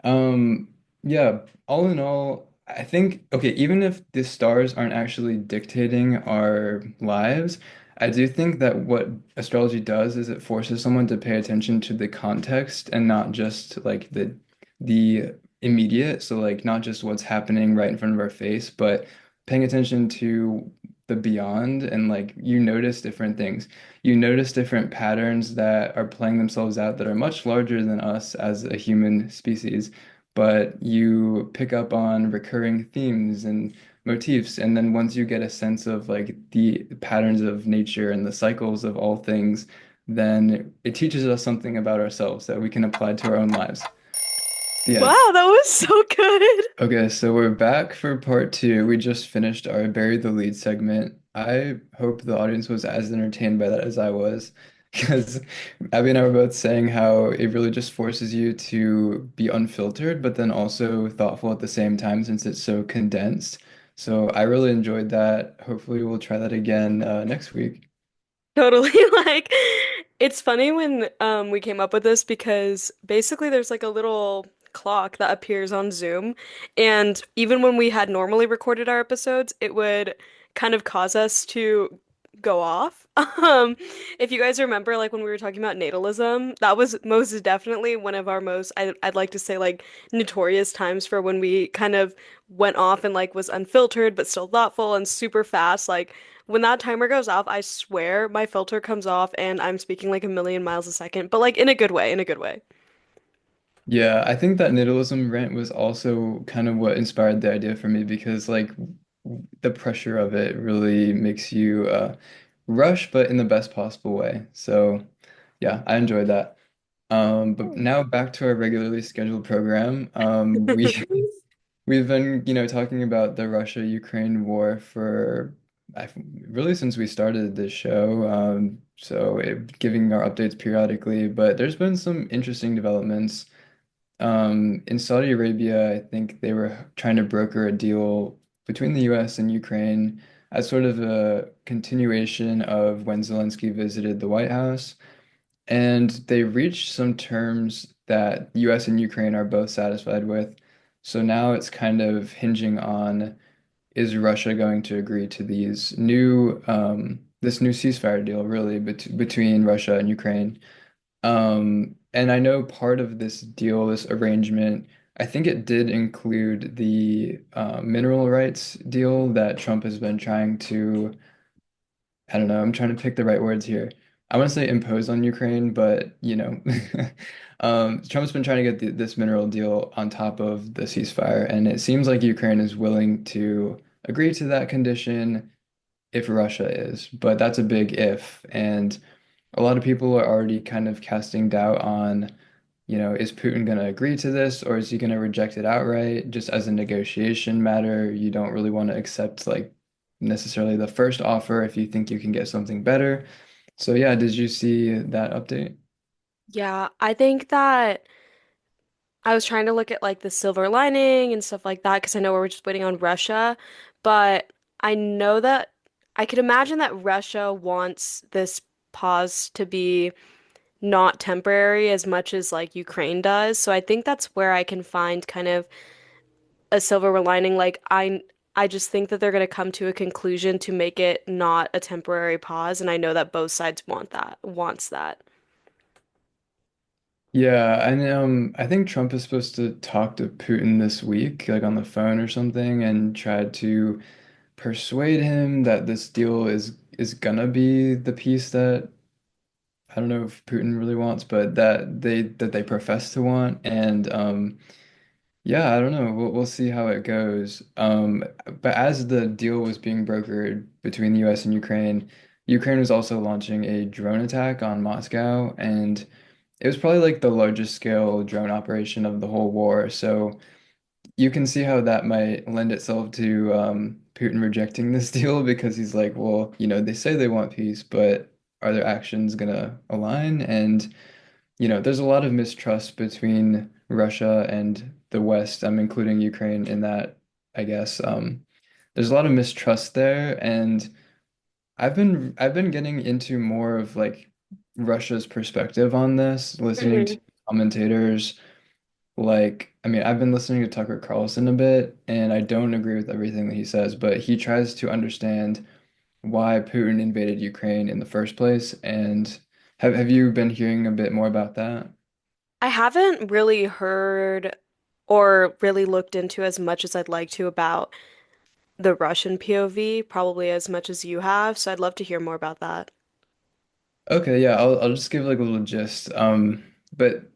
um yeah, all in all, I think okay, even if the stars aren't actually dictating our lives, I do think that what astrology does is it forces someone to pay attention to the context and not just like the immediate, so like not just what's happening right in front of our face, but paying attention to the beyond, and like you notice different things. You notice different patterns that are playing themselves out that are much larger than us as a human species, but you pick up on recurring themes and motifs. And then once you get a sense of like the patterns of nature and the cycles of all things, then it teaches us something about ourselves that we can apply to our own lives. The end. Wow, that was so good. Okay, so we're back for part two. We just finished our Bury the Lead segment. I hope the audience was as entertained by that as I was, because Abby and I were both saying how it really just forces you to be unfiltered, but then also thoughtful at the same time since it's so condensed. So I really enjoyed that. Hopefully, we'll try that again next week. Totally. Like it's funny when we came up with this because basically there's like a little clock that appears on Zoom, and even when we had normally recorded our episodes, it would kind of cause us to go off. If you guys remember, like when we were talking about natalism, that was most definitely one of our most, I'd like to say, like notorious times for when we kind of went off and like was unfiltered but still thoughtful and super fast. Like when that timer goes off, I swear my filter comes off and I'm speaking like a million miles a second, but like in a good way, in a good way. Yeah, I think that nihilism rant was also kind of what inspired the idea for me because like the pressure of it really makes you rush, but in the best possible way. So yeah, I enjoyed that. But now back to our regularly scheduled program. We've been, talking about the Russia-Ukraine war for really since we started this show. Giving our updates periodically, but there's been some interesting developments. In Saudi Arabia, I think they were trying to broker a deal between the US and Ukraine as sort of a continuation of when Zelensky visited the White House. And they reached some terms that US and Ukraine are both satisfied with. So now it's kind of hinging on, is Russia going to agree to this new ceasefire deal really between Russia and Ukraine? And I know part of this deal, this arrangement, I think it did include the mineral rights deal that Trump has been trying to, I don't know, I'm trying to pick the right words here. I want to say impose on Ukraine, but Trump's been trying to get this mineral deal on top of the ceasefire, and it seems like Ukraine is willing to agree to that condition if Russia is, but that's a big if, and a lot of people are already kind of casting doubt on, is Putin going to agree to this or is he going to reject it outright just as a negotiation matter? You don't really want to accept like necessarily the first offer if you think you can get something better. So yeah, did you see that update? Yeah, I think that I was trying to look at like the silver lining and stuff like that because I know we're just waiting on Russia, but I know that I could imagine that Russia wants this pause to be not temporary as much as like Ukraine does. So I think that's where I can find kind of a silver lining. I just think that they're going to come to a conclusion to make it not a temporary pause, and I know that both sides wants that. Yeah, and I think Trump is supposed to talk to Putin this week, like on the phone or something, and try to persuade him that this deal is gonna be the piece that I don't know if Putin really wants, but that they profess to want. And yeah, I don't know. We'll see how it goes. But as the deal was being brokered between the US and Ukraine, Ukraine was also launching a drone attack on Moscow, and it was probably like the largest scale drone operation of the whole war. So you can see how that might lend itself to Putin rejecting this deal because he's like, well, they say they want peace, but are their actions gonna align? And there's a lot of mistrust between Russia and the West. I'm including Ukraine in that, I guess. There's a lot of mistrust there, and I've been getting into more of like Russia's perspective on this, listening to Mhm. commentators. Like, I mean, I've been listening to Tucker Carlson a bit, and I don't agree with everything that he says, but he tries to understand why Putin invaded Ukraine in the first place. And have you been hearing a bit more about that? I haven't really heard or really looked into as much as I'd like to about the Russian POV, probably as much as you have, so I'd love to hear more about that. Okay, yeah, I'll just give like a little gist. But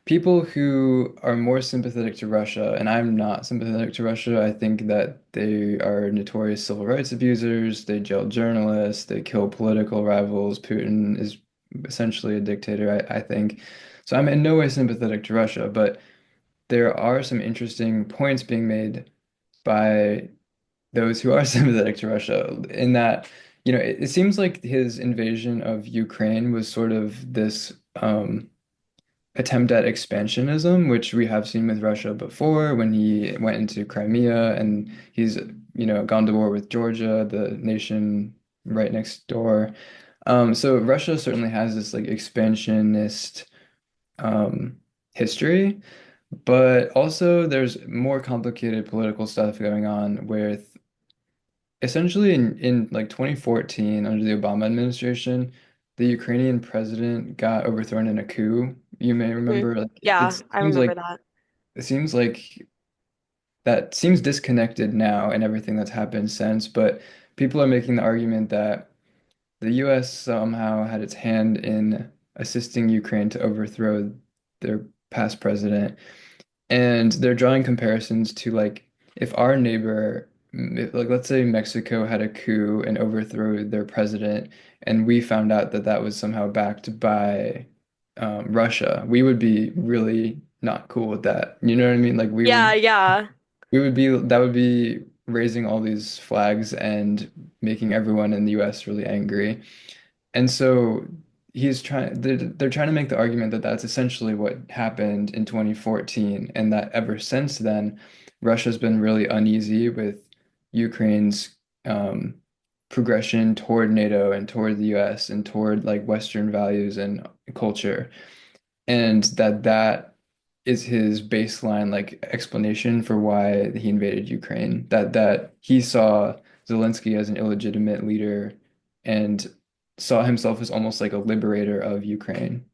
people who are more sympathetic to Russia, and I'm not sympathetic to Russia, I think that they are notorious civil rights abusers, they jail journalists, they kill political rivals. Putin is essentially a dictator, I think. So I'm in no way sympathetic to Russia, but there are some interesting points being made by those who are sympathetic to Russia in that, it seems like his invasion of Ukraine was sort of this attempt at expansionism, which we have seen with Russia before when he went into Crimea and he's, gone to war with Georgia, the nation right next door. So Russia certainly has this like expansionist um, history, but also there's more complicated political stuff going on with essentially in like 2014 under the Obama administration, the Ukrainian president got overthrown in a coup. You may Mhm. remember like Yeah, I remember that. it seems like that seems disconnected now and everything that's happened since, but people are making the argument that the US somehow had its hand in assisting Ukraine to overthrow their past president. And they're drawing comparisons to like if our neighbor, like let's say Mexico had a coup and overthrew their president, and we found out that that was somehow backed by Russia, we would be really not cool with that. You know what I mean? Like Yeah, yeah. we would be that would be raising all these flags and making everyone in the US really angry. And so they're trying to make the argument that that's essentially what happened in 2014, and that ever since then, Russia's been really uneasy with Ukraine's um, progression toward NATO and toward the US and toward like Western values and culture, and that is his baseline like explanation for why he invaded Ukraine. That he saw Zelensky as an illegitimate leader and saw himself as almost like a liberator of Ukraine,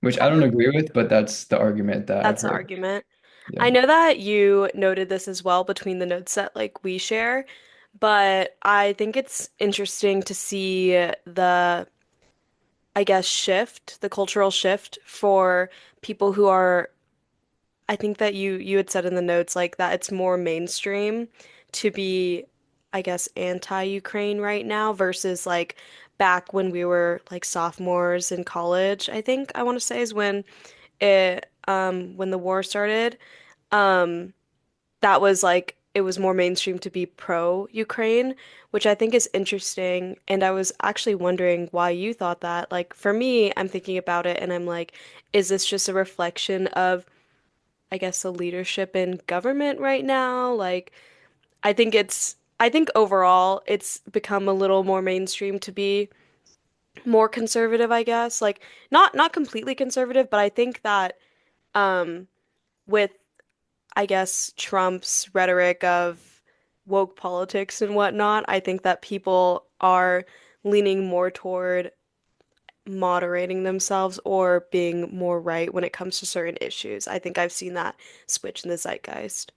which I don't agree with, but that's the argument that I've That's the heard. argument. Yeah. I know that you noted this as well between the notes that like we share, but I think it's interesting to see the, I guess, shift, the cultural shift for people who are, I think that you had said in the notes like that it's more mainstream to be, I guess, anti-Ukraine right now versus like back when we were like sophomores in college, I think I want to say is when the war started. Um that was like it was more mainstream to be pro-Ukraine, which I think is interesting. And I was actually wondering why you thought that. Like for me, I'm thinking about it and I'm like, is this just a reflection of, I guess, the leadership in government right now? Like, I think overall it's become a little more mainstream to be more conservative, I guess. Like not completely conservative, but I think that um with I guess, Trump's rhetoric of woke politics and whatnot, I think that people are leaning more toward moderating themselves or being more right when it comes to certain issues. I think I've seen that switch in the zeitgeist.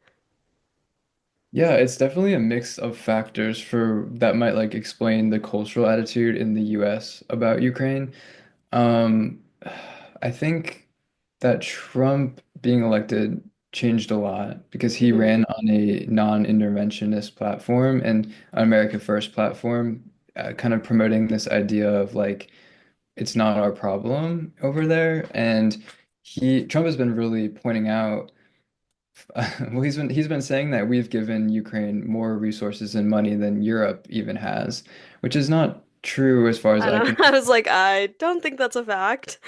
Yeah, it's definitely a mix of factors for that might like explain the cultural attitude in the US about Ukraine. Um, I think that Trump being elected changed a lot because he Hmm. ran on a non-interventionist platform and an America First platform, kind of promoting this idea of like it's not our problem over there. And Trump has been really pointing out, well, he's been saying that we've given Ukraine more resources and money than Europe even has, which is not true as far as I I don't, can. I was like, I don't think that's a fact.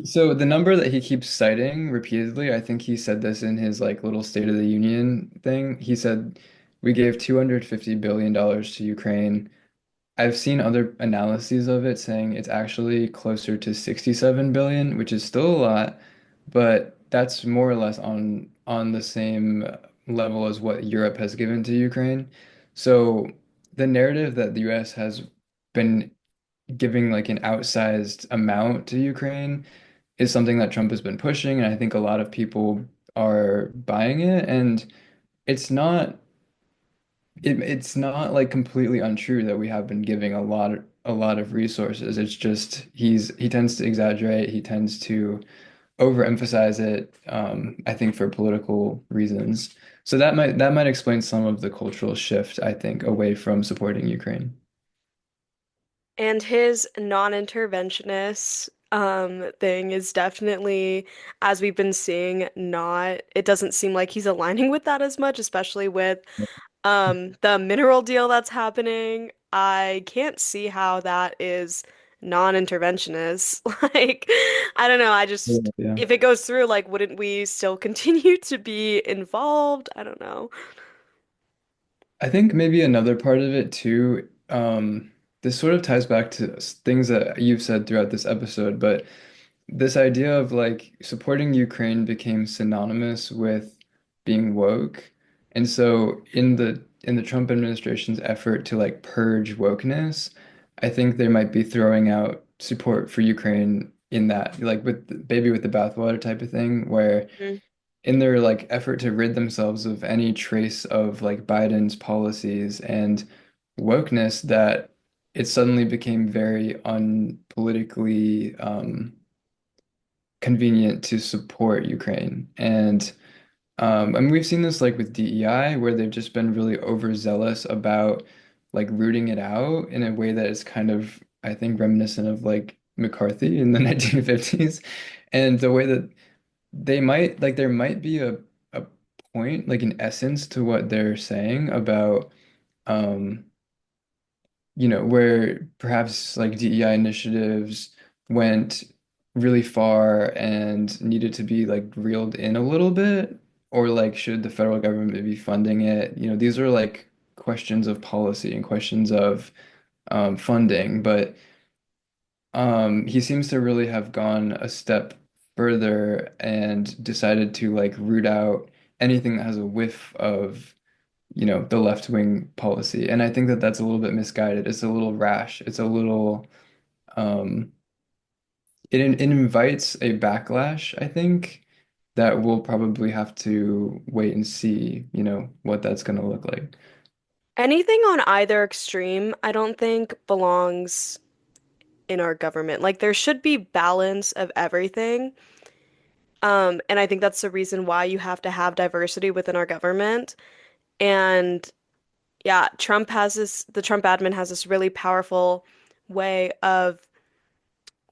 So the number that he keeps citing repeatedly, I think he said this in his like little State of the Union thing. He said we gave $250 billion to Ukraine. I've seen other analyses of it saying it's actually closer to 67 billion, which is still a lot, but that's more or less on the same level as what Europe has given to Ukraine. So the narrative that the US has been giving like an outsized amount to Ukraine is something that Trump has been pushing, and I think a lot of people are buying it. And it's not it's not like completely untrue that we have been giving a lot of resources. It's just he tends to exaggerate, he tends to overemphasize it, I think for political reasons. So that might explain some of the cultural shift, I think, away from supporting Ukraine. And his non-interventionist thing is definitely, as we've been seeing, not, it doesn't seem like he's aligning with that as much, especially with the mineral deal that's happening. I can't see how that is non-interventionist. Like, I don't know, I just Yeah. if it goes through, like, wouldn't we still continue to be involved? I don't know. I think maybe another part of it too, this sort of ties back to things that you've said throughout this episode, but this idea of like supporting Ukraine became synonymous with being woke. And so in the Trump administration's effort to like purge wokeness, I think they might be throwing out support for Ukraine in that, like with baby with the bathwater type of thing, where Mhm. in their like effort to rid themselves of any trace of like Biden's policies and wokeness, that it suddenly became very unpolitically convenient to support Ukraine. And I mean, we've seen this like with DEI, where they've just been really overzealous about like rooting it out in a way that is kind of, I think, reminiscent of like McCarthy in the 1950s. And the way that they might like there might be a point, like an essence to what they're saying about um where perhaps like DEI initiatives went really far and needed to be like reeled in a little bit, or like should the federal government be funding it? These are like questions of policy and questions of funding, but he seems to really have gone a step further and decided to like root out anything that has a whiff of the left wing policy. And I think that that's a little bit misguided. It's a little rash. It's a little, um, it invites a backlash, I think, that we'll probably have to wait and see, what that's going to look like. Anything on either extreme, I don't think belongs in our government. Like there should be balance of everything. And I think that's the reason why you have to have diversity within our government. And yeah, the Trump admin has this really powerful way of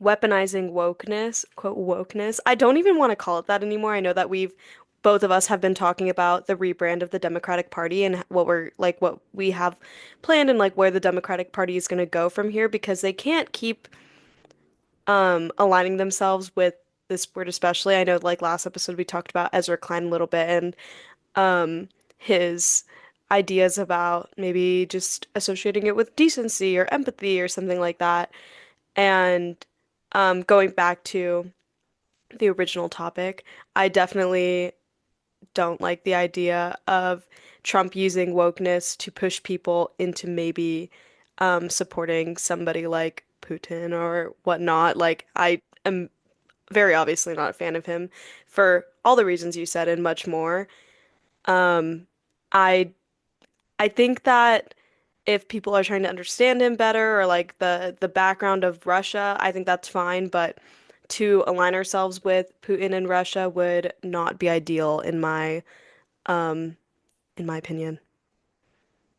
weaponizing wokeness, quote, wokeness. I don't even want to call it that anymore. I know that both of us have been talking about the rebrand of the Democratic Party and what we have planned and like where the Democratic Party is going to go from here because they can't keep aligning themselves with this word especially. I know like last episode we talked about Ezra Klein a little bit and his ideas about maybe just associating it with decency or empathy or something like that. And going back to the original topic, I definitely don't like the idea of Trump using wokeness to push people into maybe supporting somebody like Putin or whatnot. Like, I am very obviously not a fan of him for all the reasons you said and much more. Um, I I think that if people are trying to understand him better or like the background of Russia, I think that's fine, but to align ourselves with Putin and Russia would not be ideal um in my opinion.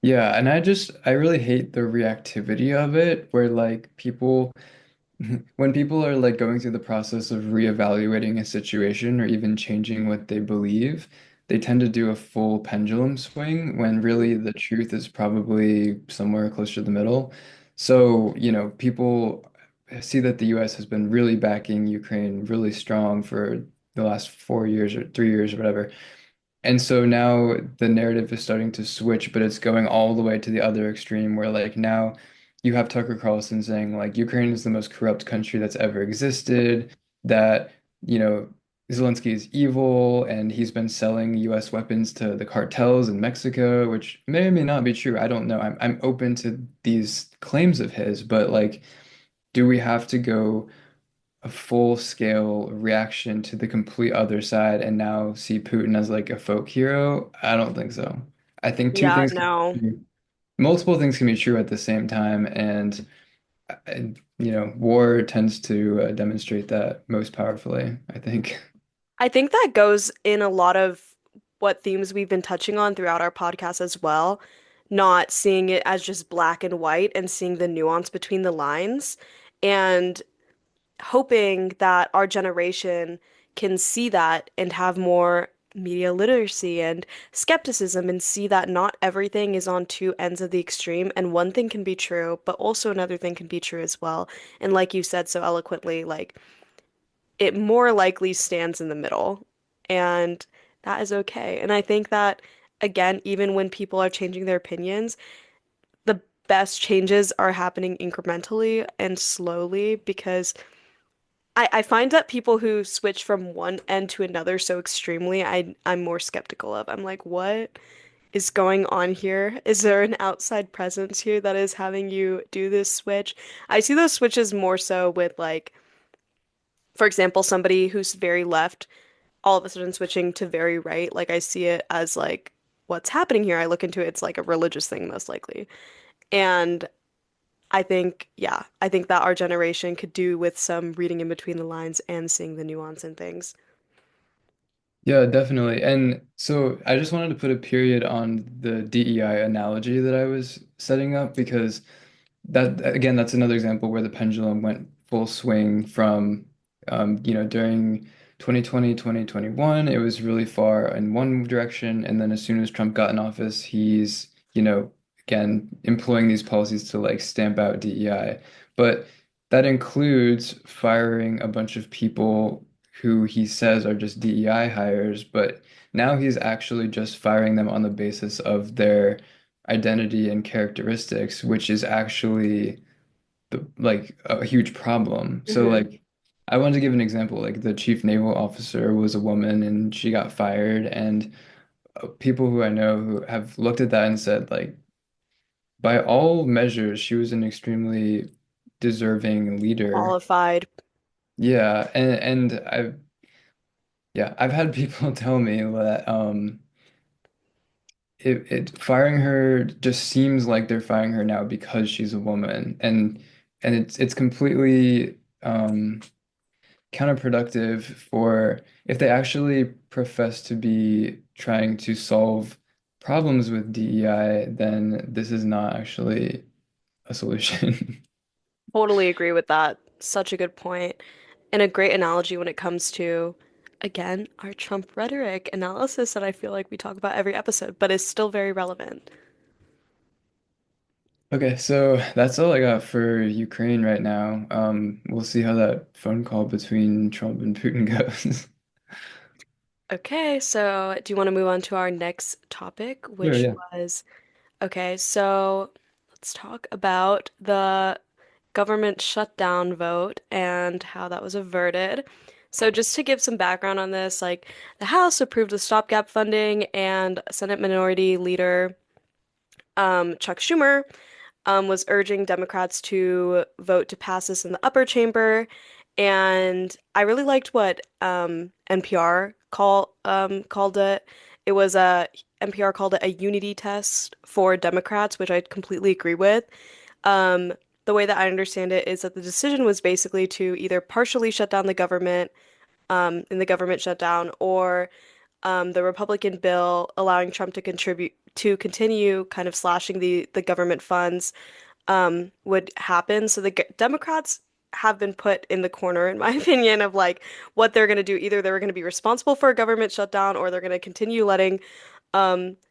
Yeah, and I really hate the reactivity of it, where like people when people are like going through the process of reevaluating a situation or even changing what they believe, they tend to do a full pendulum swing when really the truth is probably somewhere closer to the middle. So, people see that the US has been really backing Ukraine really strong for the last 4 years or 3 years or whatever. And so now the narrative is starting to switch, but it's going all the way to the other extreme where like now you have Tucker Carlson saying like Ukraine is the most corrupt country that's ever existed, that, you know, Zelensky is evil and he's been selling US weapons to the cartels in Mexico, which may or may not be true. I don't know. I'm open to these claims of his, but like, do we have to go a full scale reaction to the complete other side and now see Putin as like a folk hero? I don't think so. I think Yeah, no. multiple things can be true at the same time, and war tends to demonstrate that most powerfully, I think. I think that goes in a lot of what themes we've been touching on throughout our podcast as well, not seeing it as just black and white and seeing the nuance between the lines. And hoping that our generation can see that and have more media literacy and skepticism and see that not everything is on two ends of the extreme and one thing can be true, but also another thing can be true as well. And like you said so eloquently, like it more likely stands in the middle. And that is okay. And I think that again, even when people are changing their opinions, the best changes are happening incrementally and slowly because I find that people who switch from one end to another so extremely, I'm more skeptical of. I'm like, what is going on here? Is there an outside presence here that is having you do this switch? I see those switches more so with like, for example, somebody who's very left, all of a sudden switching to very right. Like I see it as like, what's happening here? I look into it, it's like a religious thing most likely. And I think that our generation could do with some reading in between the lines and seeing the nuance in things. Yeah, definitely. And so I just wanted to put a period on the DEI analogy that I was setting up because that again, that's another example where the pendulum went full swing from during 2020, 2021, it was really far in one direction, and then as soon as Trump got in office, he's, again, employing these policies to like stamp out DEI. But that includes firing a bunch of people who he says are just DEI hires, but now he's actually just firing them on the basis of their identity and characteristics, which is actually like a huge problem. So Hmm. like I wanted to give an example. Like the chief naval officer was a woman and she got fired, and people who I know who have looked at that and said like by all measures she was an extremely deserving leader. Qualified. Yeah, and I've had people tell me that it firing her just seems like they're firing her now because she's a woman, and it's completely counterproductive for if they actually profess to be trying to solve problems with DEI, then this is not actually a solution. Totally agree with that. Such a good point. And a great analogy when it comes to, again, our Trump rhetoric analysis that I feel like we talk about every episode, but is still very relevant. Okay, so that's all I got for Ukraine right now. We'll see how that phone call between Trump and Putin goes. Okay, so do you want to move on to our next topic, Sure, which yeah. was, okay, so let's talk about the government shutdown vote and how that was averted. So just to give some background on this, like the House approved the stopgap funding and Senate Minority Leader Chuck Schumer was urging Democrats to vote to pass this in the upper chamber. And I really liked what NPR called it. It was a NPR called it a unity test for Democrats, which I completely agree with. Um, the way that I understand it is that the decision was basically to either partially shut down the government in the government shutdown or the Republican bill allowing Trump to continue kind of slashing the government funds would happen. So the Democrats have been put in the corner, in my opinion, of like what they're going to do. Either they're going to be responsible for a government shutdown or they're going to continue letting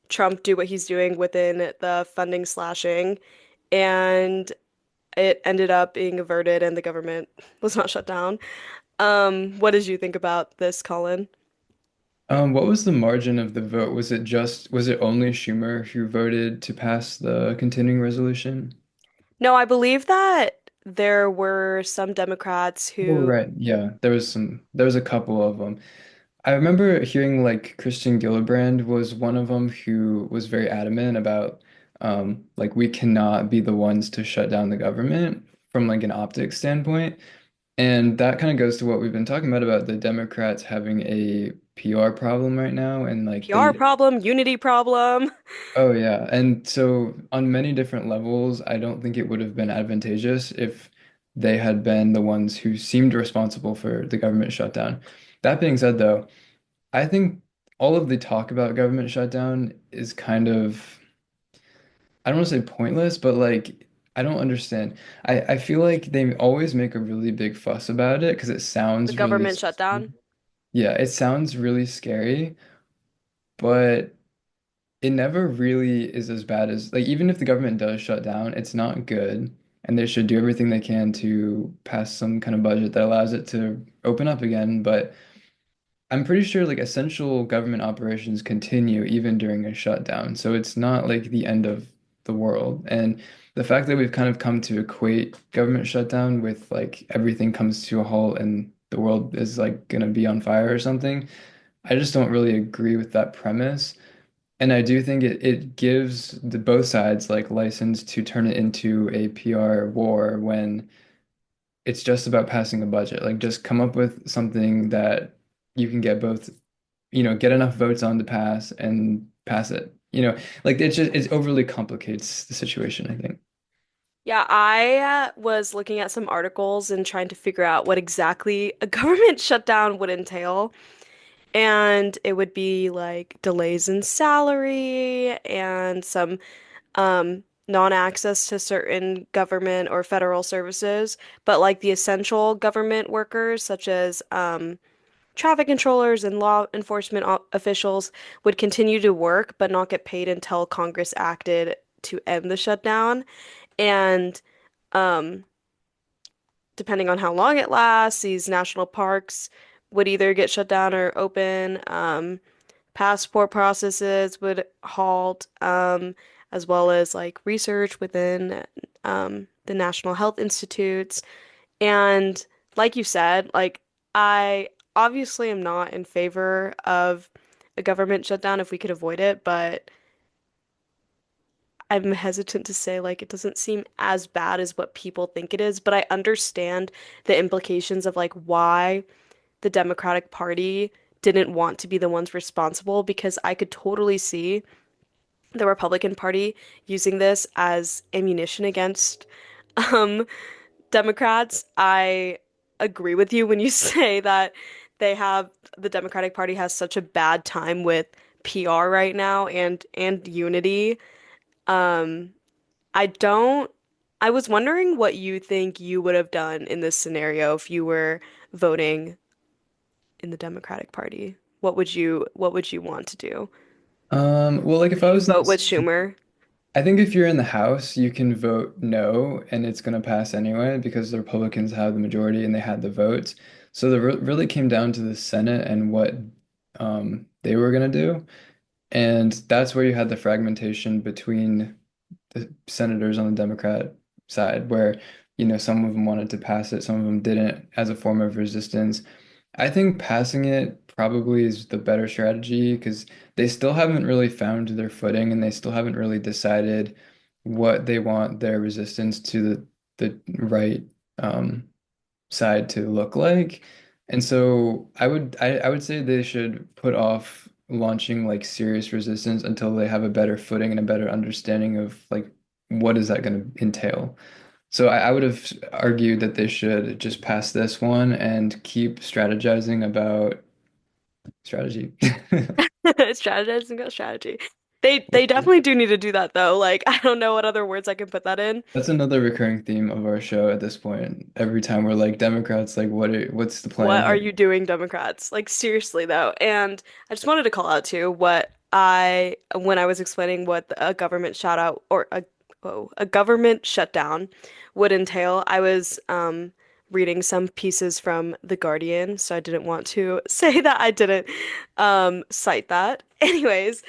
Trump do what he's doing within the funding slashing. And it ended up being averted and the government was not shut down. What did you think about this, Colin? What was the margin of the vote? Was it only Schumer who voted to pass the continuing resolution? No, I believe that there were some Democrats Oh, who right. Yeah, there was a couple of them. I remember hearing like Christian Gillibrand was one of them who was very adamant about like we cannot be the ones to shut down the government from like an optics standpoint. And that kind of goes to what we've been talking about the Democrats having a PR problem right now and like PR they problem, unity problem. oh yeah. And so on many different levels, I don't think it would have been advantageous if they had been the ones who seemed responsible for the government shutdown. That being said though, I think all of the talk about government shutdown is kind of, I don't want to say pointless, but like, I don't understand. I feel like they always make a really big fuss about it because it The sounds really, government shutdown. yeah, it sounds really scary, but it never really is as bad as, like, even if the government does shut down, it's not good. And they should do everything they can to pass some kind of budget that allows it to open up again. But I'm pretty sure like essential government operations continue even during a shutdown. So it's not like the end of the world. And the fact that we've kind of come to equate government shutdown with like everything comes to a halt and the world is like gonna be on fire or something, I just don't really agree with that premise. And I do think it gives the both sides like license to turn it into a PR war when it's just about passing a budget. Like just come up with something that you can get both, get enough votes on to pass and pass it. Like it overly complicates the situation, I think. Yeah, I was looking at some articles and trying to figure out what exactly a government shutdown would entail. And it would be like delays in salary and some non-access to certain government or federal services, but like the essential government workers, such as traffic controllers and law enforcement officials, would continue to work but not get paid until Congress acted to end the shutdown. And um, depending on how long it lasts, these national parks would either get shut down or open. Passport processes would halt, as well as like research within the National Health Institutes. And like you said, like I obviously am not in favor of a government shutdown if we could avoid it, but I'm hesitant to say like it doesn't seem as bad as what people think it is, but I understand the implications of like why the Democratic Party didn't want to be the ones responsible because I could totally see the Republican Party using this as ammunition against um, Democrats. I agree with you when you say that they have the Democratic Party has such a bad time with PR right now and unity. Um, I don't. I was wondering what you think you would have done in this scenario if you were voting in the Democratic Party. What would you want to do? Well, like if Would I you was in vote this, with Schumer? I think if you're in the House, you can vote no, and it's going to pass anyway because the Republicans have the majority and they had the votes. So the really came down to the Senate and what they were going to do, and that's where you had the fragmentation between the senators on the Democrat side, where, some of them wanted to pass it, some of them didn't as a form of resistance. I think passing it probably is the better strategy because they still haven't really found their footing and they still haven't really decided what they want their resistance to the right um, side to look like. And so I would say they should put off launching like serious resistance until they have a better footing and a better understanding of like what is that going to entail. So I would have argued that they should just pass this one and keep strategizing about strategy. Strategizing about strategy. They definitely do need to do that though. Like I don't know what other words I can put that in. That's another recurring theme of our show at this point. Every time we're like Democrats, like what's the What plan are here? you doing, Democrats? Like seriously though. And I just wanted to call out too what I when I was explaining what a government shout out or a government shutdown would entail. I was reading some pieces from The Guardian, so I didn't want to say that I didn't cite that. Anyways,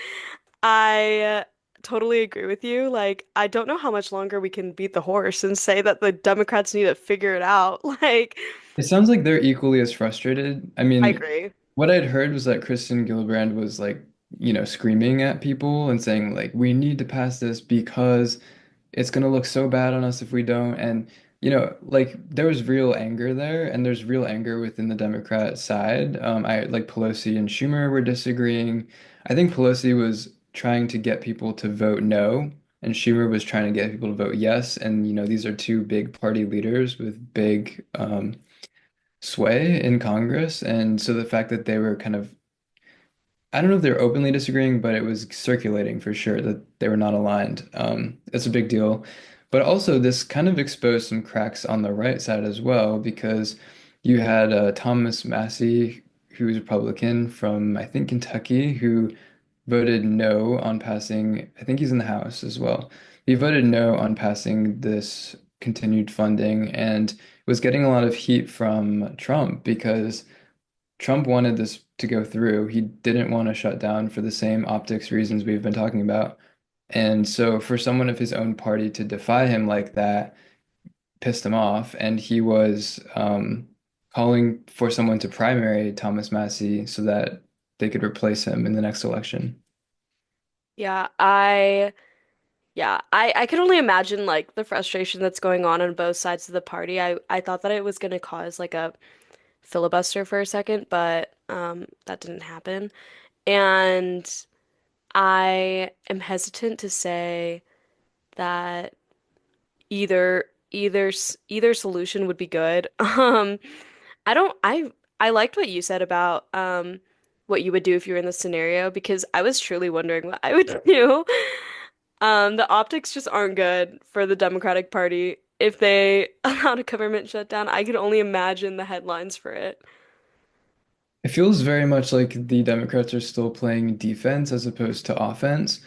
I totally agree with you. Like, I don't know how much longer we can beat the horse and say that the Democrats need to figure it out. Like, It sounds like they're equally as frustrated. I I mean, agree. what I'd heard was that Kristen Gillibrand was like, screaming at people and saying like, we need to pass this because it's gonna look so bad on us if we don't. And, like there was real anger there, and there's real anger within the Democrat side. I like Pelosi and Schumer were disagreeing. I think Pelosi was trying to get people to vote no, and Schumer was trying to get people to vote yes. And, these are two big party leaders with big sway in Congress. And so the fact that they were kind of, I don't know if they're openly disagreeing, but it was circulating for sure that they were not aligned. It's a big deal. But also, this kind of exposed some cracks on the right side as well, because you had Thomas Massey, who's Republican from, I think, Kentucky, who voted no on passing, I think he's in the House as well. He voted no on passing this continued funding and was getting a lot of heat from Trump because Trump wanted this to go through. He didn't want to shut down for the same optics reasons we've been talking about. And so for someone of his own party to defy him like that pissed him off. And he was calling for someone to primary Thomas Massey so that they could replace him in the next election. Yeah, I can only imagine like the frustration that's going on both sides of the party. I thought that it was going to cause like a filibuster for a second, but that didn't happen. And I am hesitant to say that either solution would be good. I don't I liked what you said about what you would do if you were in this scenario because I was truly wondering what I would do. The optics just aren't good for the Democratic Party. If they allowed a government shutdown, I could only imagine the headlines for it. It feels very much like the Democrats are still playing defense as opposed to offense,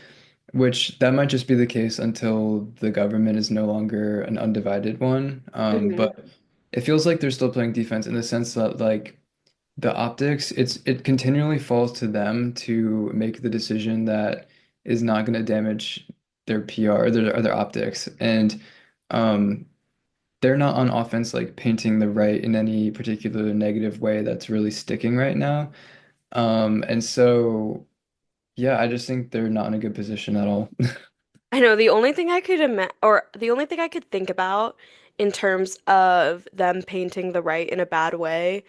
which that might just be the case until the government is no longer an undivided one. Hmm. But it feels like they're still playing defense in the sense that like the optics, it continually falls to them to make the decision that is not going to damage their PR or their optics. And um, they're not on offense like painting the right in any particular negative way that's really sticking right now. And so yeah, I just think they're not in a good position at all. I know the only thing I could or the only thing I could think about in terms of them painting the right in a bad way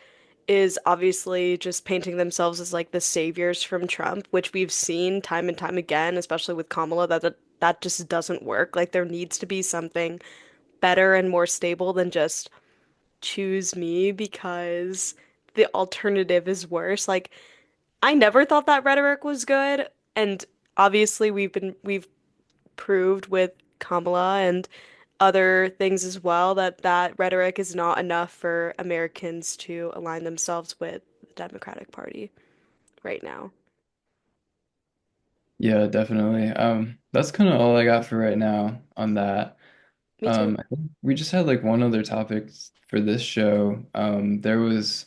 is obviously just painting themselves as like the saviors from Trump, which we've seen time and time again, especially with Kamala, that just doesn't work. Like there needs to be something better and more stable than just choose me because the alternative is worse. Like I never thought that rhetoric was good, and obviously we've proved with Kamala and other things as well that that rhetoric is not enough for Americans to align themselves with the Democratic Party right now. Yeah, definitely. That's kind of all I got for right now on that. Me too. I think we just had like one other topic for this show. There was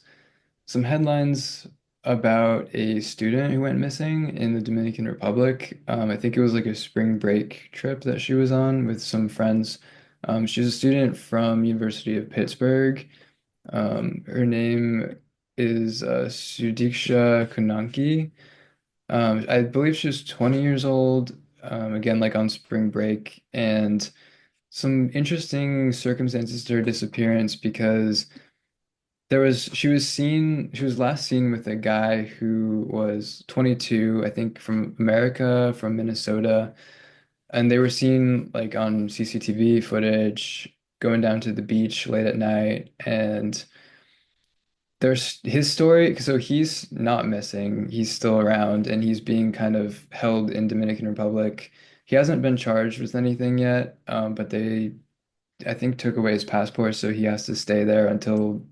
some headlines about a student who went missing in the Dominican Republic. I think it was like a spring break trip that she was on with some friends. She's a student from University of Pittsburgh. Her name is Sudiksha Kunanki. I believe she was 20 years old, again, like on spring break, and some interesting circumstances to her disappearance because she was last seen with a guy who was 22, I think from America, from Minnesota, and they were seen like on CCTV footage going down to the beach late at night, and there's his story, so he's not missing. He's still around and he's being kind of held in Dominican Republic. He hasn't been charged with anything yet, but they, I think, took away his passport, so he has to stay there until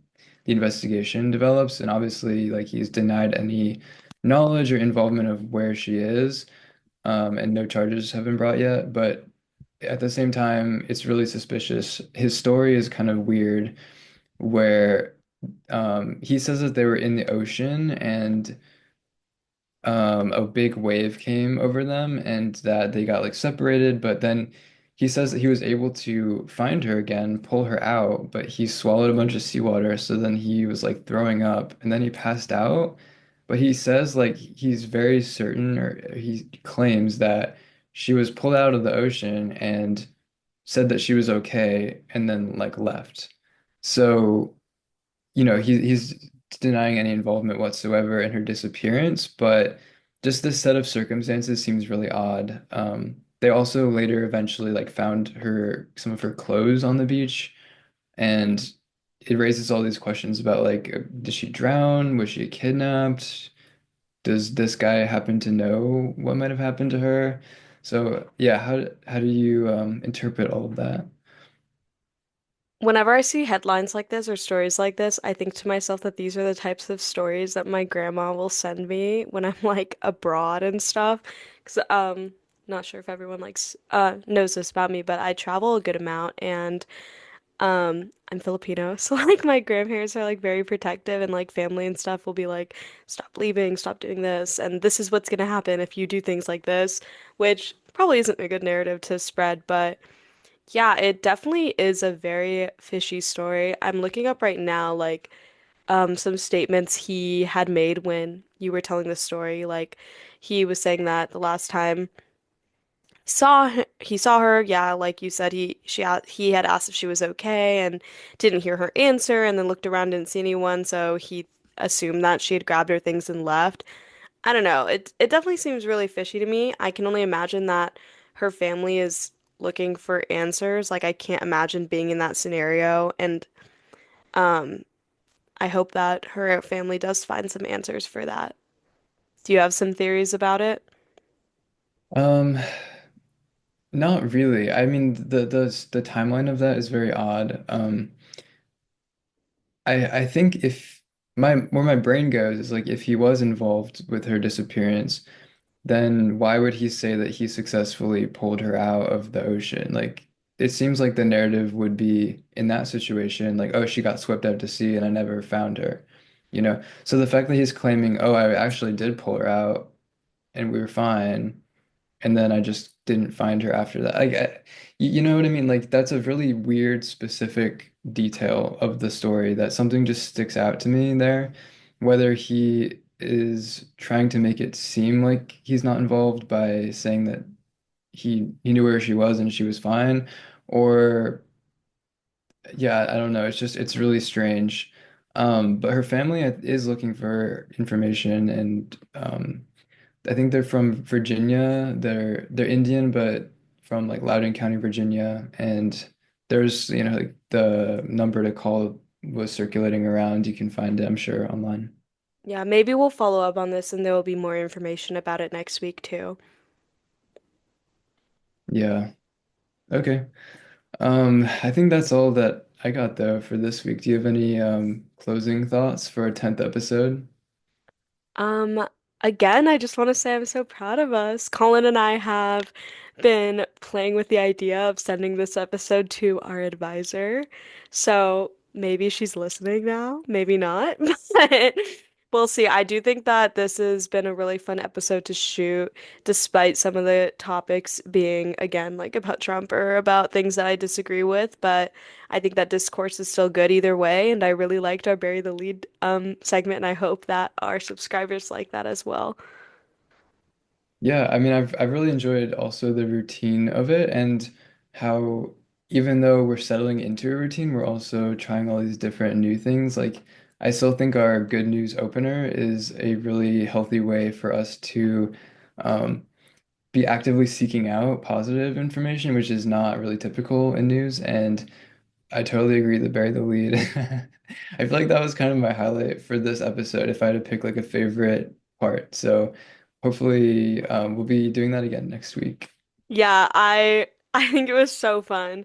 the investigation develops. And obviously, like he's denied any knowledge or involvement of where she is, and no charges have been brought yet. But at the same time, it's really suspicious. His story is kind of weird, where he says that they were in the ocean and a big wave came over them and that they got like separated, but then he says that he was able to find her again, pull her out, but he swallowed a bunch of seawater, so then he was like throwing up and then he passed out. But he says like he's very certain, or he claims that she was pulled out of the ocean and said that she was okay and then like left. So he's denying any involvement whatsoever in her disappearance, but just this set of circumstances seems really odd. They also later eventually like found some of her clothes on the beach, and it raises all these questions about like, did she drown? Was she kidnapped? Does this guy happen to know what might have happened to her? So yeah, how do you interpret all of that? Whenever I see headlines like this or stories like this, I think to myself that these are the types of stories that my grandma will send me when I'm like abroad and stuff. Because not sure if everyone knows this about me, but I travel a good amount and I'm Filipino, so like my grandparents are like very protective and like family and stuff will be like, stop leaving, stop doing this, and this is what's gonna happen if you do things like this, which probably isn't a good narrative to spread, but yeah, it definitely is a very fishy story. I'm looking up right now like some statements he had made when you were telling the story. Like he was saying that the last time he saw her, yeah, like you said, he had asked if she was okay and didn't hear her answer and then looked around, didn't see anyone, so he assumed that she had grabbed her things and left. I don't know. It definitely seems really fishy to me. I can only imagine that her family is looking for answers. Like I can't imagine being in that scenario, and um, I hope that her family does find some answers for that. Do you have some theories about it? Um, Not really. I mean, the timeline of that is very odd. I think if my where my brain goes is like if he was involved with her disappearance, then why would he say that he successfully pulled her out of the ocean? Like it seems like the narrative would be in that situation, like, oh, she got swept out to sea and I never found her, you know? So the fact that he's claiming, oh, I actually did pull her out and we were fine and then I just didn't find her after that. You know what I mean? Like that's a really weird, specific detail of the story that something just sticks out to me there. Whether he is trying to make it seem like he's not involved by saying that he knew where she was and she was fine, or yeah, I don't know. It's really strange. But her family is looking for information and I think they're from Virginia. They're Indian, but from like Loudoun County, Virginia. And there's, like the number to call was circulating around. You can find it, I'm sure, online. Yeah, maybe we'll follow up on this and there will be more information about it next week too. Yeah. Okay. I think that's all that I got though for this week. Do you have any closing thoughts for our 10th episode? Um, Again, I just want to say I'm so proud of us. Colin and I have been playing with the idea of sending this episode to our advisor. So maybe she's listening now, maybe not, but we'll see. I do think that this has been a really fun episode to shoot, despite some of the topics being, again, like about Trump or about things that I disagree with. But I think that discourse is still good either way, and I really liked our Bury the Lead segment, and I hope that our subscribers like that as well. Yeah, I mean, I've really enjoyed also the routine of it and how even though we're settling into a routine, we're also trying all these different new things. Like I still think our good news opener is a really healthy way for us to um, be actively seeking out positive information, which is not really typical in news. And I totally agree that bury the lead. I feel like that was kind of my highlight for this episode if I had to pick like a favorite part. So hopefully we'll be doing that again next week. Yeah, I think it was so fun.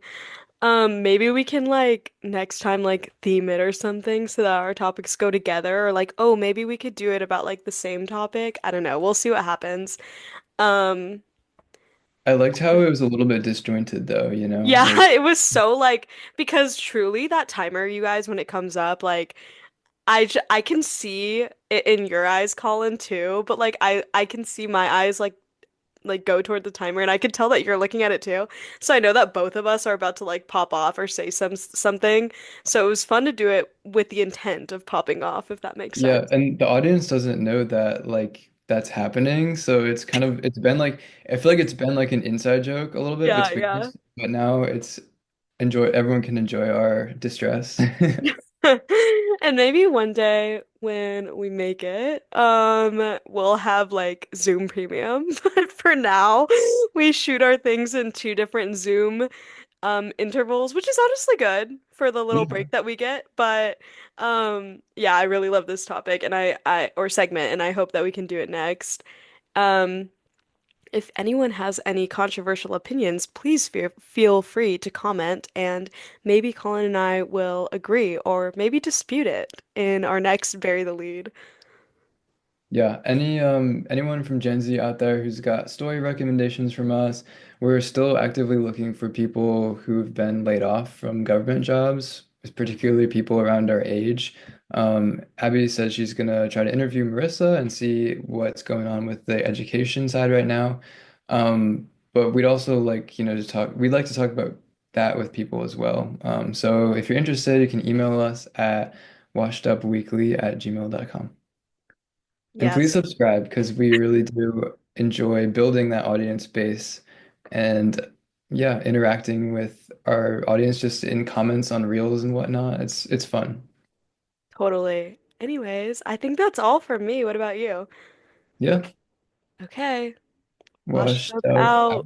Maybe we can like next time like theme it or something so that our topics go together or like, oh, maybe we could do it about like the same topic. I don't know. We'll see what happens. Um, I liked how it was a little bit disjointed though, yeah, like it was so like because truly that timer, you guys, when it comes up, like I can see it in your eyes, Colin, too, but like I can see my eyes like go toward the timer and I could tell that you're looking at it too. So I know that both of us are about to like pop off or say something. So it was fun to do it with the intent of popping off, if that makes yeah, sense. and the audience doesn't know that like that's happening. So it's been like I feel like it's been like an inside joke a little bit Yeah, between yeah. us, but now it's enjoy everyone can enjoy our distress. And maybe one day when we make it, we'll have like Zoom Premium. But for now, we shoot our things in two different Zoom intervals, which is honestly good for the little Yeah. break that we get. But yeah, I really love this topic and I or segment and I hope that we can do it next. Um if anyone has any controversial opinions, please feel free to comment, and maybe Colin and I will agree or maybe dispute it in our next Bury the Lead. Yeah, anyone from Gen Z out there who's got story recommendations from us, we're still actively looking for people who've been laid off from government jobs, particularly people around our age. Abby said she's gonna try to interview Marissa and see what's going on with the education side right now. But we'd also like, we'd like to talk about that with people as well. So if you're interested, you can email us at washedupweekly@gmail.com. And please Yes, subscribe because we really do enjoy building that audience base and yeah, interacting with our audience just in comments on reels and whatnot. It's fun. totally. Anyways, I think that's all from me. What about you? Yeah, Okay, washed washed up out. out.